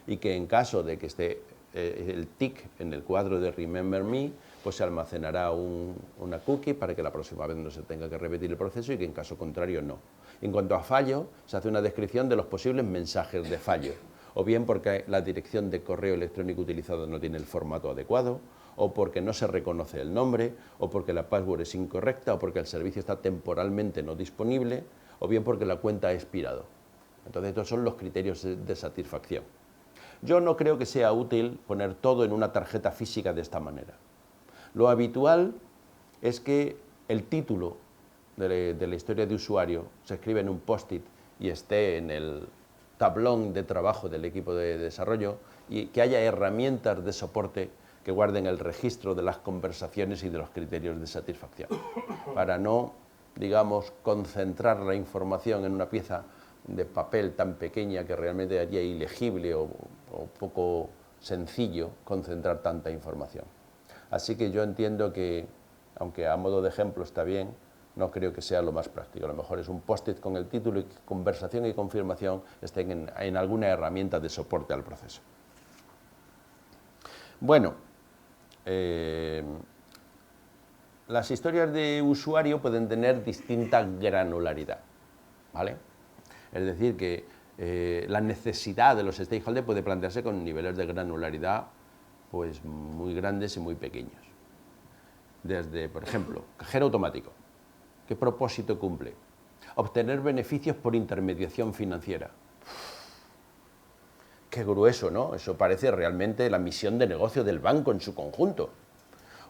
y que en caso de que esté el tick en el cuadro de Remember Me, pues se almacenará una cookie para que la próxima vez no se tenga que repetir el proceso y que en caso contrario no. En cuanto a fallo, se hace una descripción de los posibles mensajes de fallo, o bien porque la dirección de correo electrónico utilizada no tiene el formato adecuado, o porque no se reconoce el nombre, o porque la password es incorrecta, o porque el servicio está temporalmente no disponible, o bien porque la cuenta ha expirado. Entonces estos son los criterios de satisfacción. Yo no creo que sea útil poner todo en una tarjeta física de esta manera. Lo habitual es que el título de la historia de usuario se escribe en un post-it y esté en el tablón de trabajo del equipo de desarrollo, y que haya herramientas de soporte que guarden el registro de las conversaciones y de los criterios de satisfacción, para no, digamos, concentrar la información en una pieza de papel tan pequeña que realmente haría ilegible o poco sencillo concentrar tanta información. Así que yo entiendo que, aunque a modo de ejemplo está bien, no creo que sea lo más práctico. A lo mejor es un post-it con el título y que conversación y confirmación estén en alguna herramienta de soporte al proceso. Bueno, las historias de usuario pueden tener distinta granularidad, ¿vale? Es decir, que la necesidad de los stakeholders puede plantearse con niveles de granularidad pues muy grandes y muy pequeños. Desde, por ejemplo, cajero automático. ¿Qué propósito cumple? Obtener beneficios por intermediación financiera. Qué grueso, ¿no? Eso parece realmente la misión de negocio del banco en su conjunto.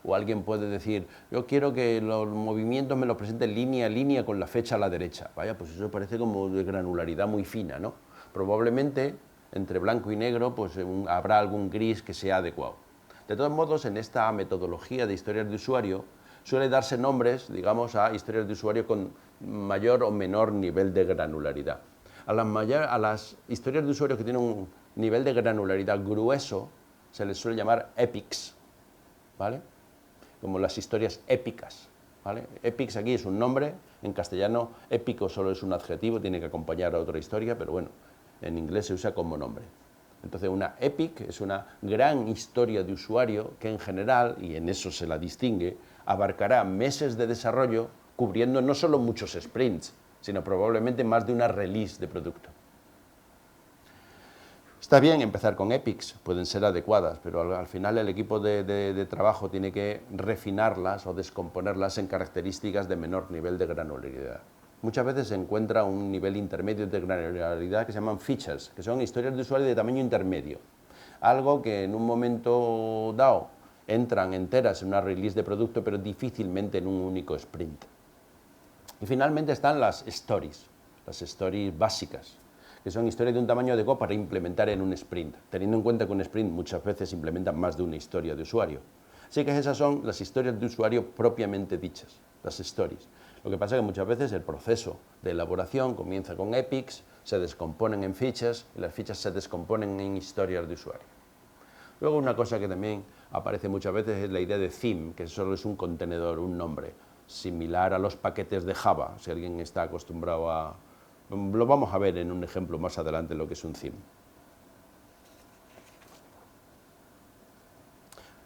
O alguien puede decir, yo quiero que los movimientos me los presenten línea a línea con la fecha a la derecha. Vaya, pues eso parece como de granularidad muy fina, ¿no? Probablemente entre blanco y negro pues habrá algún gris que sea adecuado. De todos modos, en esta metodología de historias de usuario suele darse nombres, digamos, a historias de usuario con mayor o menor nivel de granularidad. A las historias de usuario que tienen un nivel de granularidad grueso se les suele llamar epics, ¿vale? Como las historias épicas, ¿vale? Epics aquí es un nombre, en castellano épico solo es un adjetivo, tiene que acompañar a otra historia, pero bueno, en inglés se usa como nombre. Entonces una epic es una gran historia de usuario que en general, y en eso se la distingue, abarcará meses de desarrollo cubriendo no solo muchos sprints, sino probablemente más de una release de producto. Está bien empezar con epics, pueden ser adecuadas, pero al final el equipo de trabajo tiene que refinarlas o descomponerlas en características de menor nivel de granularidad. Muchas veces se encuentra un nivel intermedio de granularidad que se llaman features, que son historias de usuario de tamaño intermedio. Algo que en un momento dado entran enteras en una release de producto, pero difícilmente en un único sprint. Y finalmente están las stories básicas, que son historias de un tamaño adecuado para implementar en un sprint, teniendo en cuenta que un sprint muchas veces implementa más de una historia de usuario. Así que esas son las historias de usuario propiamente dichas, las stories. Lo que pasa es que muchas veces el proceso de elaboración comienza con epics, se descomponen en features y las features se descomponen en historias de usuario. Luego una cosa que también aparece muchas veces es la idea de theme, que solo es un contenedor, un nombre, similar a los paquetes de Java, si alguien está acostumbrado a... Lo vamos a ver en un ejemplo más adelante lo que es un theme.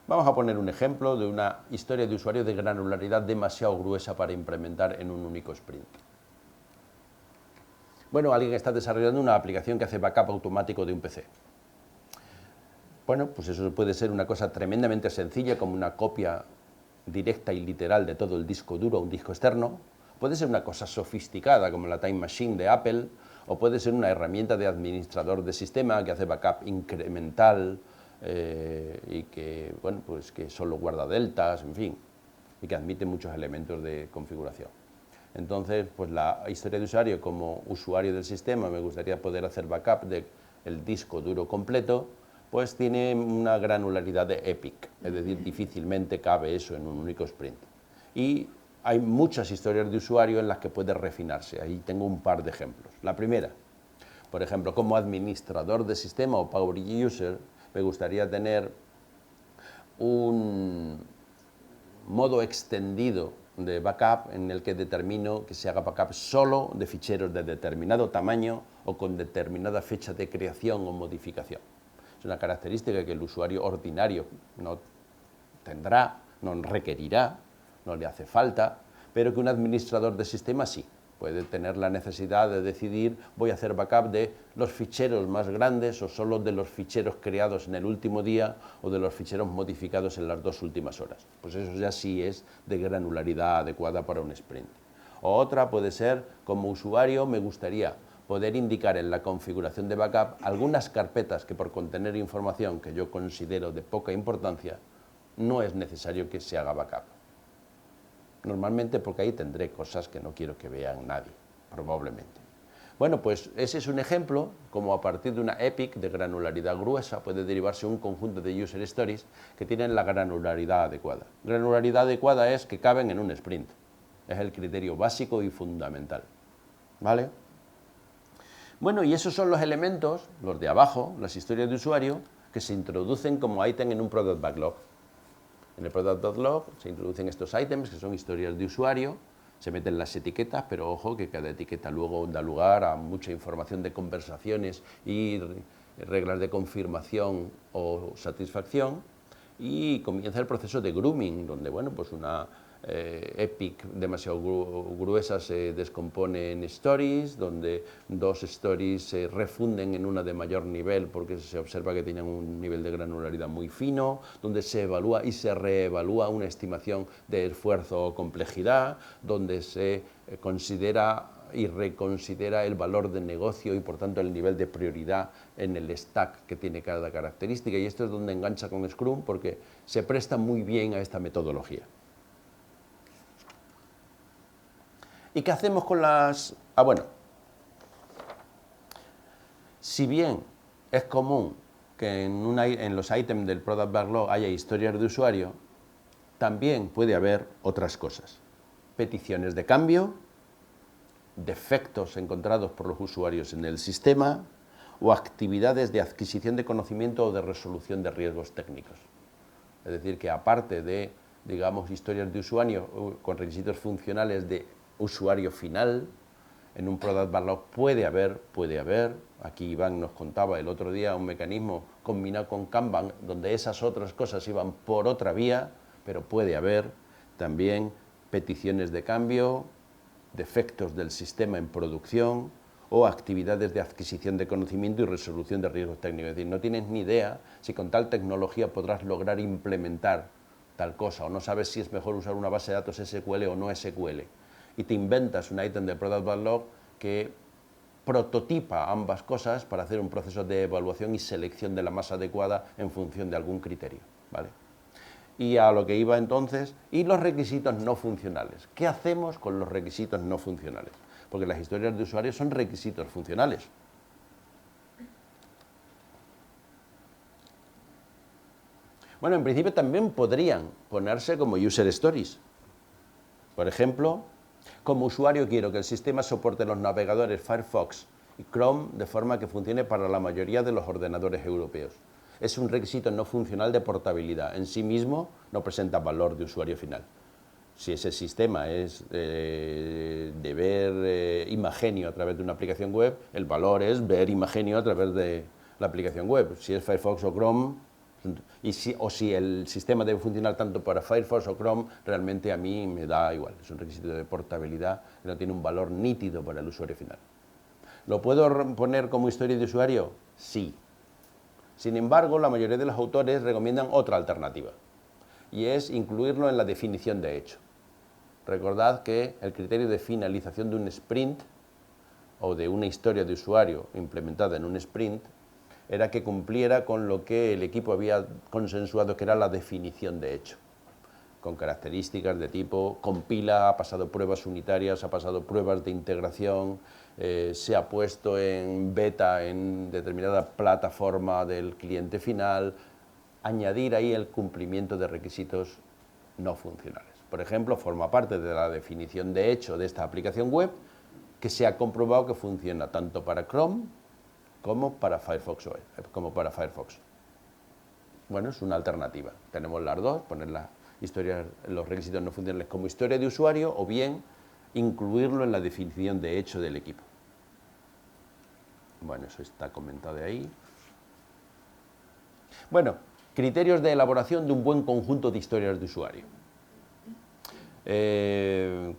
Vamos a poner un ejemplo de una historia de usuario de granularidad demasiado gruesa para implementar en un único sprint. Bueno, alguien está desarrollando una aplicación que hace backup automático de un PC. Bueno, pues eso puede ser una cosa tremendamente sencilla, como una copia directa y literal de todo el disco duro a un disco externo. Puede ser una cosa sofisticada, como la Time Machine de Apple, o puede ser una herramienta de administrador de sistema que hace backup incremental y que, bueno, pues que solo guarda deltas, en fin, y que admite muchos elementos de configuración. Entonces, pues la historia de usuario, como usuario del sistema, me gustaría poder hacer backup del disco duro completo, pues tiene una granularidad de epic, es decir, difícilmente cabe eso en un único sprint. Y hay muchas historias de usuario en las que puede refinarse. Ahí tengo un par de ejemplos. La primera, por ejemplo, como administrador de sistema o power user, me gustaría tener un modo extendido de backup en el que determino que se haga backup solo de ficheros de determinado tamaño o con determinada fecha de creación o modificación. Es una característica que el usuario ordinario no tendrá, no requerirá, no le hace falta, pero que un administrador de sistema sí. Puede tener la necesidad de decidir, voy a hacer backup de los ficheros más grandes o solo de los ficheros creados en el último día o de los ficheros modificados en las 2 últimas horas. Pues eso ya sí es de granularidad adecuada para un sprint. O otra puede ser, como usuario, me gustaría poder indicar en la configuración de backup algunas carpetas que por contener información que yo considero de poca importancia, no es necesario que se haga backup. Normalmente porque ahí tendré cosas que no quiero que vean nadie, probablemente. Bueno, pues ese es un ejemplo, como a partir de una epic de granularidad gruesa puede derivarse un conjunto de user stories que tienen la granularidad adecuada. Granularidad adecuada es que caben en un sprint. Es el criterio básico y fundamental. ¿Vale? Bueno, y esos son los elementos, los de abajo, las historias de usuario, que se introducen como ítem en un product backlog. En el product backlog se introducen estos ítems que son historias de usuario, se meten las etiquetas, pero ojo que cada etiqueta luego da lugar a mucha información de conversaciones y reglas de confirmación o satisfacción, y comienza el proceso de grooming, donde bueno, pues una epic demasiado gruesa se descompone en stories, donde dos stories se refunden en una de mayor nivel porque se observa que tienen un nivel de granularidad muy fino, donde se evalúa y se reevalúa una estimación de esfuerzo o complejidad, donde se considera y reconsidera el valor de negocio y por tanto el nivel de prioridad en el stack que tiene cada característica, y esto es donde engancha con Scrum porque se presta muy bien a esta metodología. ¿Y qué hacemos con las...? Bueno, si bien es común que en los ítems del Product Backlog haya historias de usuario, también puede haber otras cosas. Peticiones de cambio, defectos encontrados por los usuarios en el sistema o actividades de adquisición de conocimiento o de resolución de riesgos técnicos. Es decir, que aparte de, digamos, historias de usuario con requisitos funcionales de usuario final, en un Product Backlog puede haber, aquí Iván nos contaba el otro día un mecanismo combinado con Kanban, donde esas otras cosas iban por otra vía, pero puede haber también peticiones de cambio, defectos del sistema en producción o actividades de adquisición de conocimiento y resolución de riesgos técnicos. Es decir, no tienes ni idea si con tal tecnología podrás lograr implementar tal cosa, o no sabes si es mejor usar una base de datos SQL o no SQL. Y te inventas un ítem de Product Backlog que prototipa ambas cosas para hacer un proceso de evaluación y selección de la más adecuada en función de algún criterio, ¿vale? Y a lo que iba entonces, y los requisitos no funcionales. ¿Qué hacemos con los requisitos no funcionales? Porque las historias de usuario son requisitos funcionales. Bueno, en principio también podrían ponerse como user stories. Por ejemplo, como usuario quiero que el sistema soporte los navegadores Firefox y Chrome de forma que funcione para la mayoría de los ordenadores europeos. Es un requisito no funcional de portabilidad. En sí mismo no presenta valor de usuario final. Si ese sistema es de ver Imagenio a través de una aplicación web, el valor es ver Imagenio a través de la aplicación web. Si es Firefox o Chrome, o si el sistema debe funcionar tanto para Firefox o Chrome, realmente a mí me da igual. Es un requisito de portabilidad que no tiene un valor nítido para el usuario final. ¿Lo puedo poner como historia de usuario? Sí. Sin embargo, la mayoría de los autores recomiendan otra alternativa, y es incluirlo en la definición de hecho. Recordad que el criterio de finalización de un sprint o de una historia de usuario implementada en un sprint era que cumpliera con lo que el equipo había consensuado, que era la definición de hecho, con características de tipo compila, ha pasado pruebas unitarias, ha pasado pruebas de integración, se ha puesto en beta en determinada plataforma del cliente final, añadir ahí el cumplimiento de requisitos no funcionales. Por ejemplo, forma parte de la definición de hecho de esta aplicación web, que se ha comprobado que funciona tanto para Chrome como para Firefox. Bueno, es una alternativa. Tenemos las dos, poner los requisitos no funcionales como historia de usuario, o bien incluirlo en la definición de hecho del equipo. Bueno, eso está comentado ahí. Bueno, criterios de elaboración de un buen conjunto de historias de usuario.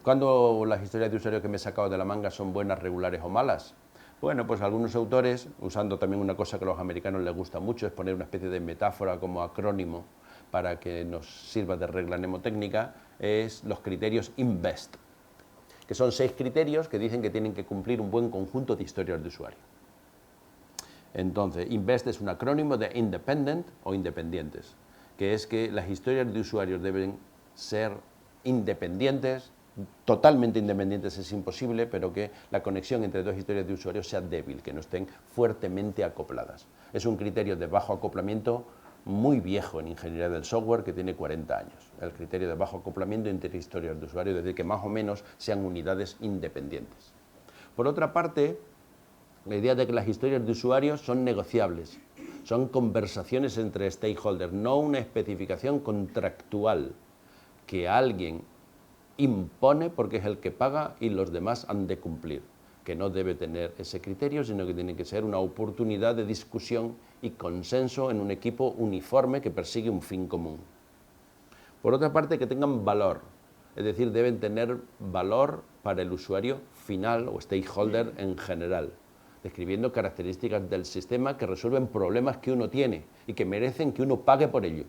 ¿Cuándo las historias de usuario que me he sacado de la manga son buenas, regulares o malas? Bueno, pues algunos autores, usando también una cosa que a los americanos les gusta mucho, es poner una especie de metáfora como acrónimo para que nos sirva de regla mnemotécnica, es los criterios INVEST, que son 6 criterios que dicen que tienen que cumplir un buen conjunto de historias de usuario. Entonces, INVEST es un acrónimo de Independent o Independientes, que es que las historias de usuarios deben ser independientes, totalmente independientes es imposible, pero que la conexión entre dos historias de usuario sea débil, que no estén fuertemente acopladas. Es un criterio de bajo acoplamiento muy viejo en ingeniería del software, que tiene 40 años. El criterio de bajo acoplamiento entre historias de usuario, es decir, que más o menos sean unidades independientes. Por otra parte, la idea de que las historias de usuario son negociables, son conversaciones entre stakeholders, no una especificación contractual que alguien impone porque es el que paga y los demás han de cumplir, que no debe tener ese criterio, sino que tiene que ser una oportunidad de discusión y consenso en un equipo uniforme que persigue un fin común. Por otra parte, que tengan valor, es decir, deben tener valor para el usuario final o stakeholder en general, describiendo características del sistema que resuelven problemas que uno tiene y que merecen que uno pague por ello.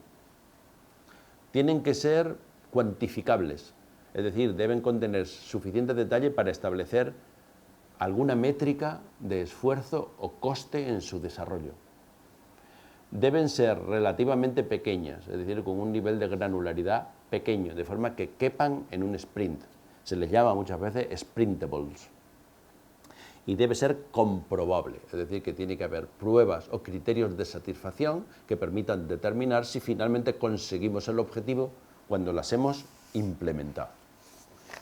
Tienen que ser cuantificables, es decir, deben contener suficiente detalle para establecer alguna métrica de esfuerzo o coste en su desarrollo. Deben ser relativamente pequeñas, es decir, con un nivel de granularidad pequeño, de forma que quepan en un sprint. Se les llama muchas veces sprintables. Y debe ser comprobable, es decir, que tiene que haber pruebas o criterios de satisfacción que permitan determinar si finalmente conseguimos el objetivo cuando las hemos implementado.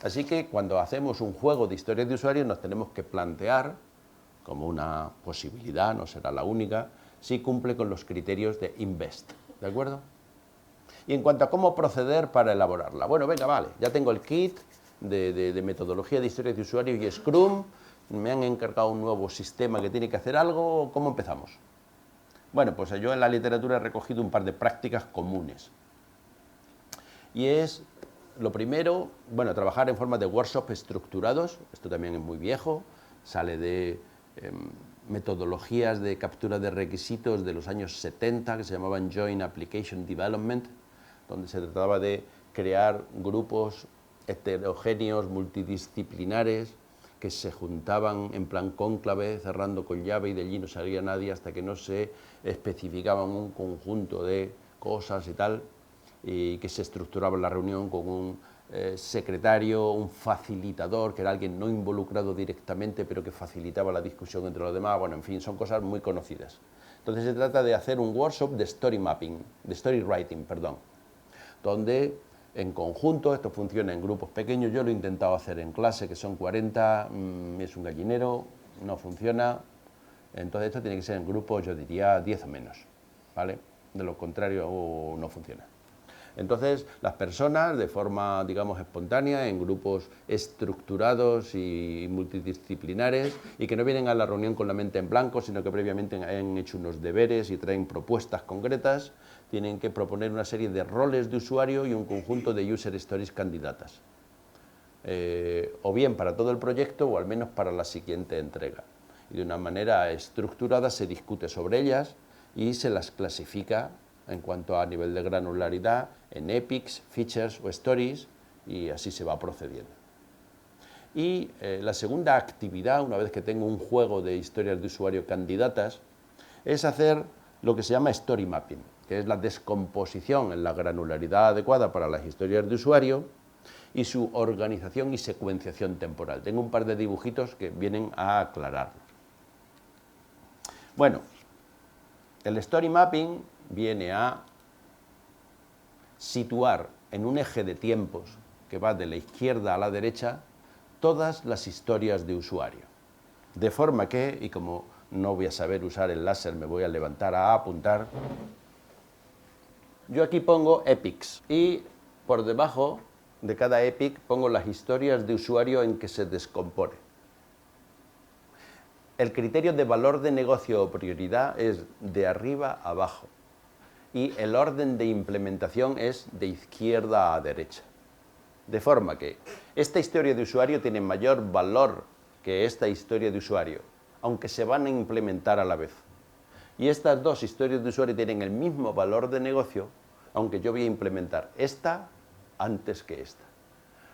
Así que cuando hacemos un juego de historias de usuario nos tenemos que plantear, como una posibilidad, no será la única, si cumple con los criterios de INVEST, ¿de acuerdo? Y en cuanto a cómo proceder para elaborarla, bueno, venga, vale, ya tengo el kit de metodología de historias de usuario y Scrum, me han encargado un nuevo sistema que tiene que hacer algo, ¿cómo empezamos? Bueno, pues yo en la literatura he recogido un par de prácticas comunes. Y es, lo primero, bueno, trabajar en forma de workshops estructurados, esto también es muy viejo, sale de metodologías de captura de requisitos de los años 70 que se llamaban Joint Application Development, donde se trataba de crear grupos heterogéneos, multidisciplinares, que se juntaban en plan cónclave, cerrando con llave y de allí no salía nadie hasta que no se especificaban un conjunto de cosas y tal, y que se estructuraba la reunión con un secretario, un facilitador, que era alguien no involucrado directamente, pero que facilitaba la discusión entre los demás. Bueno, en fin, son cosas muy conocidas. Entonces se trata de hacer un workshop de story mapping, de story writing, perdón, donde en conjunto, esto funciona en grupos pequeños, yo lo he intentado hacer en clase, que son 40, es un gallinero, no funciona, entonces esto tiene que ser en grupos, yo diría 10 o menos, ¿vale? De lo contrario no funciona. Entonces, las personas, de forma, digamos, espontánea, en grupos estructurados y multidisciplinares, y que no vienen a la reunión con la mente en blanco, sino que previamente han hecho unos deberes y traen propuestas concretas, tienen que proponer una serie de roles de usuario y un conjunto de user stories candidatas. O bien para todo el proyecto o al menos para la siguiente entrega. Y de una manera estructurada se discute sobre ellas y se las clasifica en cuanto a nivel de granularidad en epics, features o stories, y así se va procediendo. Y la segunda actividad, una vez que tengo un juego de historias de usuario candidatas, es hacer lo que se llama story mapping, que es la descomposición en la granularidad adecuada para las historias de usuario y su organización y secuenciación temporal. Tengo un par de dibujitos que vienen a aclararlo. Bueno, el story mapping viene a situar en un eje de tiempos que va de la izquierda a la derecha todas las historias de usuario. De forma que, y como no voy a saber usar el láser, me voy a levantar a apuntar, yo aquí pongo epics y por debajo de cada epic pongo las historias de usuario en que se descompone. El criterio de valor de negocio o prioridad es de arriba a abajo y el orden de implementación es de izquierda a derecha. De forma que esta historia de usuario tiene mayor valor que esta historia de usuario, aunque se van a implementar a la vez. Y estas dos historias de usuario tienen el mismo valor de negocio, aunque yo voy a implementar esta antes que esta.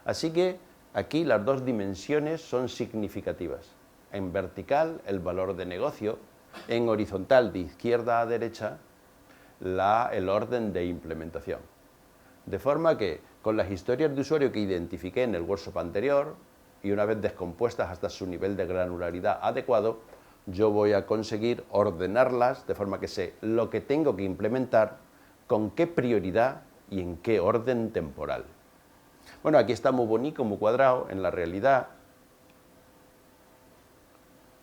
Así que aquí las dos dimensiones son significativas. En vertical, el valor de negocio; en horizontal, de izquierda a derecha, el orden de implementación. De forma que con las historias de usuario que identifiqué en el workshop anterior, y una vez descompuestas hasta su nivel de granularidad adecuado, yo voy a conseguir ordenarlas de forma que sé lo que tengo que implementar, con qué prioridad y en qué orden temporal. Bueno, aquí está muy bonito, muy cuadrado. En la realidad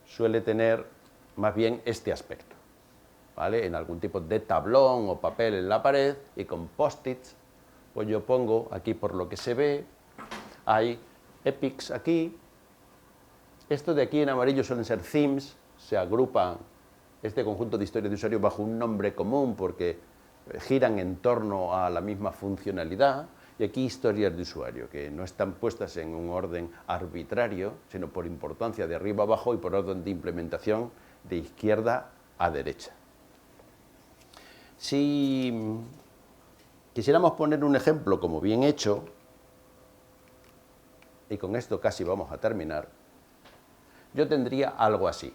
suele tener más bien este aspecto, ¿vale? En algún tipo de tablón o papel en la pared, y con post-its, pues yo pongo aquí, por lo que se ve, hay epics aquí. Esto de aquí en amarillo suelen ser themes, se agrupan este conjunto de historias de usuario bajo un nombre común porque giran en torno a la misma funcionalidad, y aquí historias de usuario, que no están puestas en un orden arbitrario, sino por importancia de arriba a abajo y por orden de implementación de izquierda a derecha. Si quisiéramos poner un ejemplo como bien hecho, y con esto casi vamos a terminar, yo tendría algo así.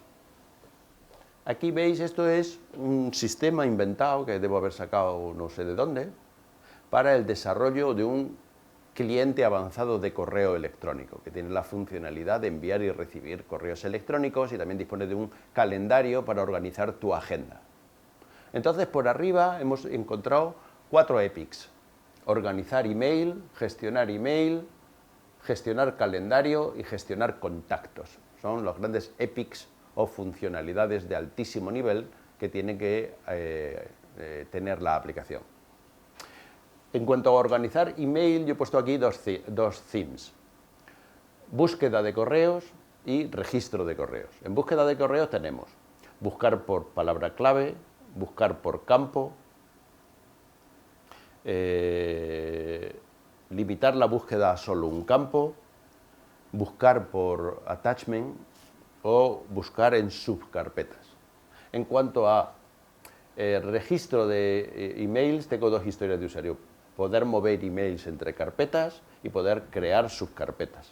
Aquí veis, esto es un sistema inventado que debo haber sacado no sé de dónde, para el desarrollo de un cliente avanzado de correo electrónico, que tiene la funcionalidad de enviar y recibir correos electrónicos, y también dispone de un calendario para organizar tu agenda. Entonces, por arriba hemos encontrado 4 epics: organizar email, gestionar calendario y gestionar contactos. Son los grandes epics o funcionalidades de altísimo nivel que tiene que tener la aplicación. En cuanto a organizar email, yo he puesto aquí dos themes: búsqueda de correos y registro de correos. En búsqueda de correos tenemos buscar por palabra clave, buscar por campo, limitar la búsqueda a solo un campo, buscar por attachment o buscar en subcarpetas. En cuanto a registro de emails, tengo 2 historias de usuario: poder mover emails entre carpetas y poder crear subcarpetas.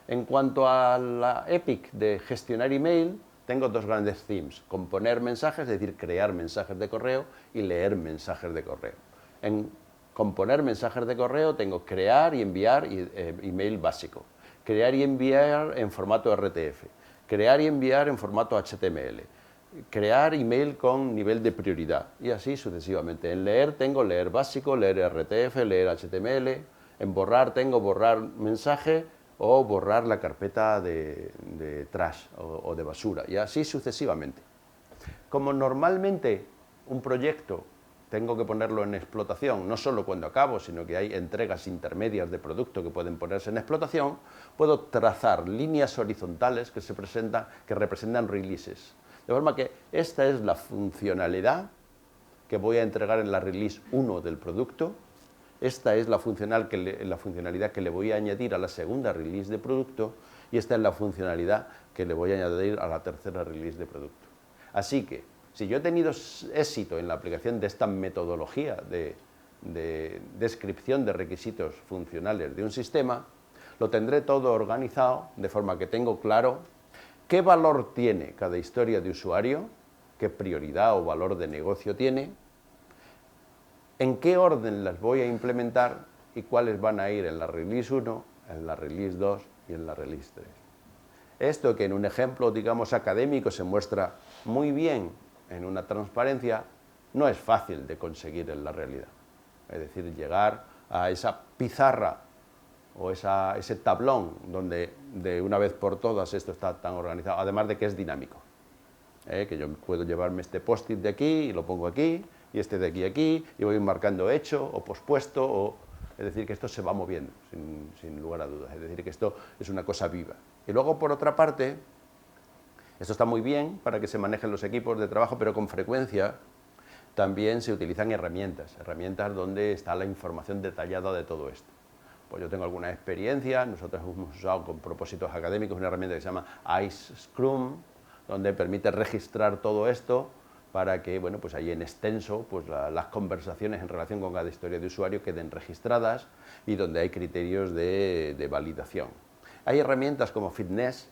En cuanto a la epic de gestionar email, tengo 2 grandes themes: componer mensajes, es decir, crear mensajes de correo, y leer mensajes de correo. En componer mensajes de correo tengo crear y enviar email básico, crear y enviar en formato RTF, crear y enviar en formato HTML, crear email con nivel de prioridad, y así sucesivamente. En leer tengo leer básico, leer RTF, leer HTML. En borrar tengo borrar mensaje o borrar la carpeta de trash o de basura, y así sucesivamente. Como normalmente un proyecto tengo que ponerlo en explotación, no solo cuando acabo, sino que hay entregas intermedias de producto que pueden ponerse en explotación, puedo trazar líneas horizontales que representan releases. De forma que esta es la funcionalidad que voy a entregar en la release 1 del producto, esta es la funcionalidad que le voy a añadir a la segunda release de producto, y esta es la funcionalidad que le voy a añadir a la tercera release de producto. Así que, si yo he tenido éxito en la aplicación de esta metodología de descripción de requisitos funcionales de un sistema, lo tendré todo organizado de forma que tengo claro qué valor tiene cada historia de usuario, qué prioridad o valor de negocio tiene, en qué orden las voy a implementar y cuáles van a ir en la release 1, en la release 2 y en la release 3. Esto, que en un ejemplo, digamos, académico se muestra muy bien en una transparencia, no es fácil de conseguir en la realidad. Es decir, llegar a esa pizarra o ese tablón donde de una vez por todas esto está tan organizado, además de que es dinámico. Que yo puedo llevarme este post-it de aquí y lo pongo aquí, y este de aquí, y voy marcando hecho o pospuesto, es decir, que esto se va moviendo, sin lugar a dudas. Es decir, que esto es una cosa viva. Y luego, por otra parte, esto está muy bien para que se manejen los equipos de trabajo, pero con frecuencia también se utilizan herramientas donde está la información detallada de todo esto. Pues yo tengo alguna experiencia, nosotros hemos usado con propósitos académicos una herramienta que se llama Ice Scrum, donde permite registrar todo esto para que, bueno, pues ahí en extenso, pues las conversaciones en relación con cada historia de usuario queden registradas, y donde hay criterios de validación. Hay herramientas como Fitness,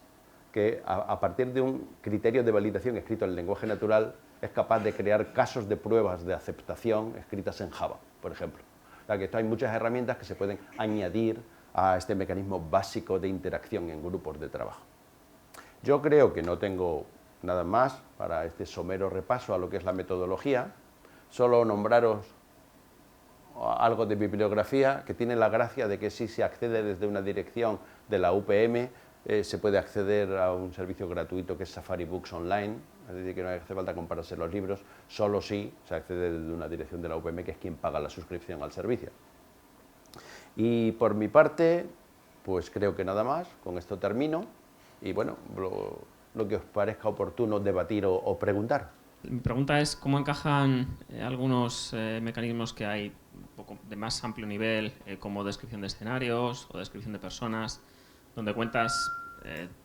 que a partir de un criterio de validación escrito en lenguaje natural es capaz de crear casos de pruebas de aceptación escritas en Java, por ejemplo. O sea, que esto hay muchas herramientas que se pueden añadir a este mecanismo básico de interacción en grupos de trabajo. Yo creo que no tengo nada más para este somero repaso a lo que es la metodología, solo nombraros algo de bibliografía que tiene la gracia de que si se accede desde una dirección de la UPM, se puede acceder a un servicio gratuito que es Safari Books Online, es decir, que no hace falta comprarse los libros, solo si se accede desde una dirección de la UPM, que es quien paga la suscripción al servicio. Y por mi parte, pues creo que nada más, con esto termino, y bueno, lo que os parezca oportuno debatir o preguntar. Mi pregunta es cómo encajan algunos mecanismos que hay un poco de más amplio nivel, como descripción de escenarios o descripción de personas, donde cuentas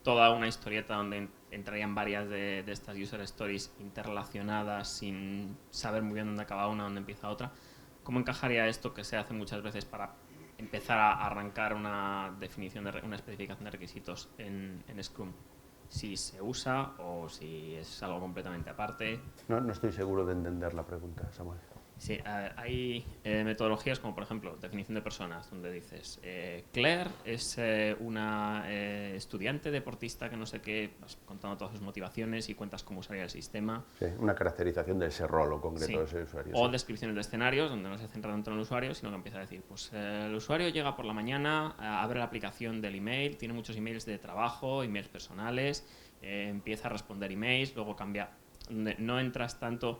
toda una historieta donde entrarían varias de estas user stories interrelacionadas sin saber muy bien dónde acaba una, dónde empieza otra. ¿Cómo encajaría esto que se hace muchas veces para empezar a arrancar una definición, una especificación de requisitos en Scrum? Si se usa o si es algo completamente aparte. No estoy seguro de entender la pregunta, Samuel. Sí, hay metodologías como, por ejemplo, definición de personas, donde dices, Claire es una estudiante deportista que no sé qué, vas contando todas sus motivaciones y cuentas cómo usaría el sistema. Sí, una caracterización de ese rol o concreto de ese usuario. O sí. descripciones de escenarios, donde no se centra tanto en el usuario, sino que empieza a decir, pues el usuario llega por la mañana, abre la aplicación del email, tiene muchos emails de trabajo, emails personales, empieza a responder emails, luego cambia, no entras tanto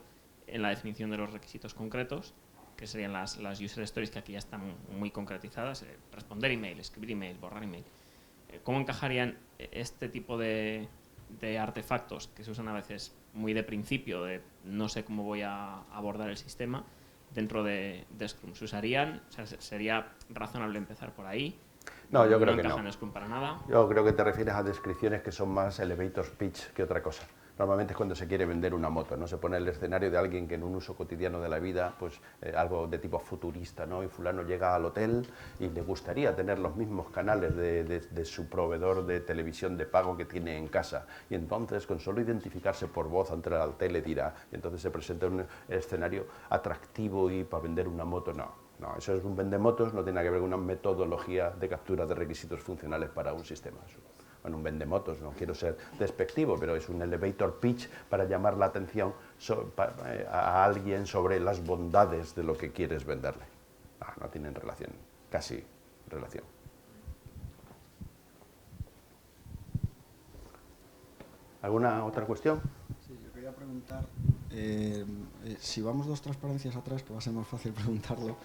en la definición de los requisitos concretos, que serían las user stories, que aquí ya están muy concretizadas, responder email, escribir email, borrar email. ¿Cómo encajarían este tipo de artefactos que se usan a veces muy de principio, de no sé cómo voy a abordar el sistema, dentro de Scrum? ¿Se usarían? O sea, ¿sería razonable empezar por ahí? No, yo creo que no encaja no. en Scrum para nada. Yo creo que te refieres a descripciones que son más elevator pitch que otra cosa. Normalmente es cuando se quiere vender una moto, ¿no? Se pone el escenario de alguien que en un uso cotidiano de la vida, pues algo de tipo futurista, ¿no? Y fulano llega al hotel y le gustaría tener los mismos canales de su proveedor de televisión de pago que tiene en casa. Y entonces, con solo identificarse por voz ante la tele dirá, y entonces se presenta un escenario atractivo y para vender una moto, no. No, eso es un vendemotos, no tiene nada que ver con una metodología de captura de requisitos funcionales para un sistema. Bueno, un vendemotos, no quiero ser despectivo, pero es un elevator pitch para llamar la atención a alguien sobre las bondades de lo que quieres venderle. No tienen relación, casi relación. ¿Alguna otra cuestión? Sí, yo quería preguntar, si vamos 2 transparencias atrás, que va a ser más fácil preguntarlo,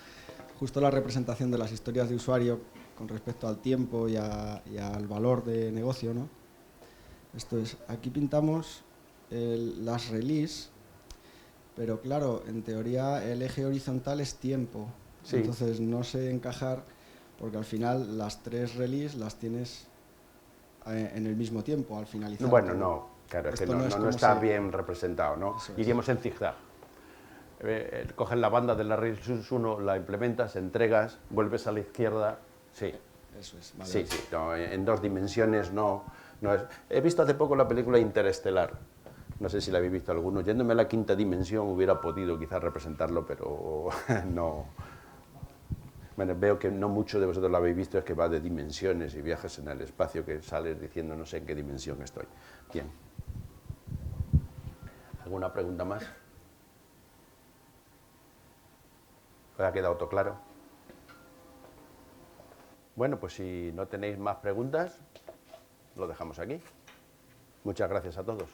justo la representación de las historias de usuario con respecto al tiempo y al valor de negocio, ¿no? Esto es, aquí pintamos las release, pero claro, en teoría el eje horizontal es tiempo, sí. Entonces no sé encajar, porque al final las 3 release las tienes en el mismo tiempo, al finalizar. Bueno, no, claro, es que no está bien representado, ¿no? Iríamos en zigzag. Coges la banda de la release 1, la implementas, entregas, vuelves a la izquierda, sí. Eso es, vale. Sí, no, en 2 dimensiones no es. He visto hace poco la película Interestelar, no sé si la habéis visto alguno, yéndome a la 5ª dimensión hubiera podido quizás representarlo, pero no. Bueno, veo que no muchos de vosotros lo habéis visto, es que va de dimensiones y viajes en el espacio, que sales diciendo no sé en qué dimensión estoy. Bien. ¿Alguna pregunta más? ¿Os ha quedado todo claro? Bueno, pues si no tenéis más preguntas, lo dejamos aquí. Muchas gracias a todos.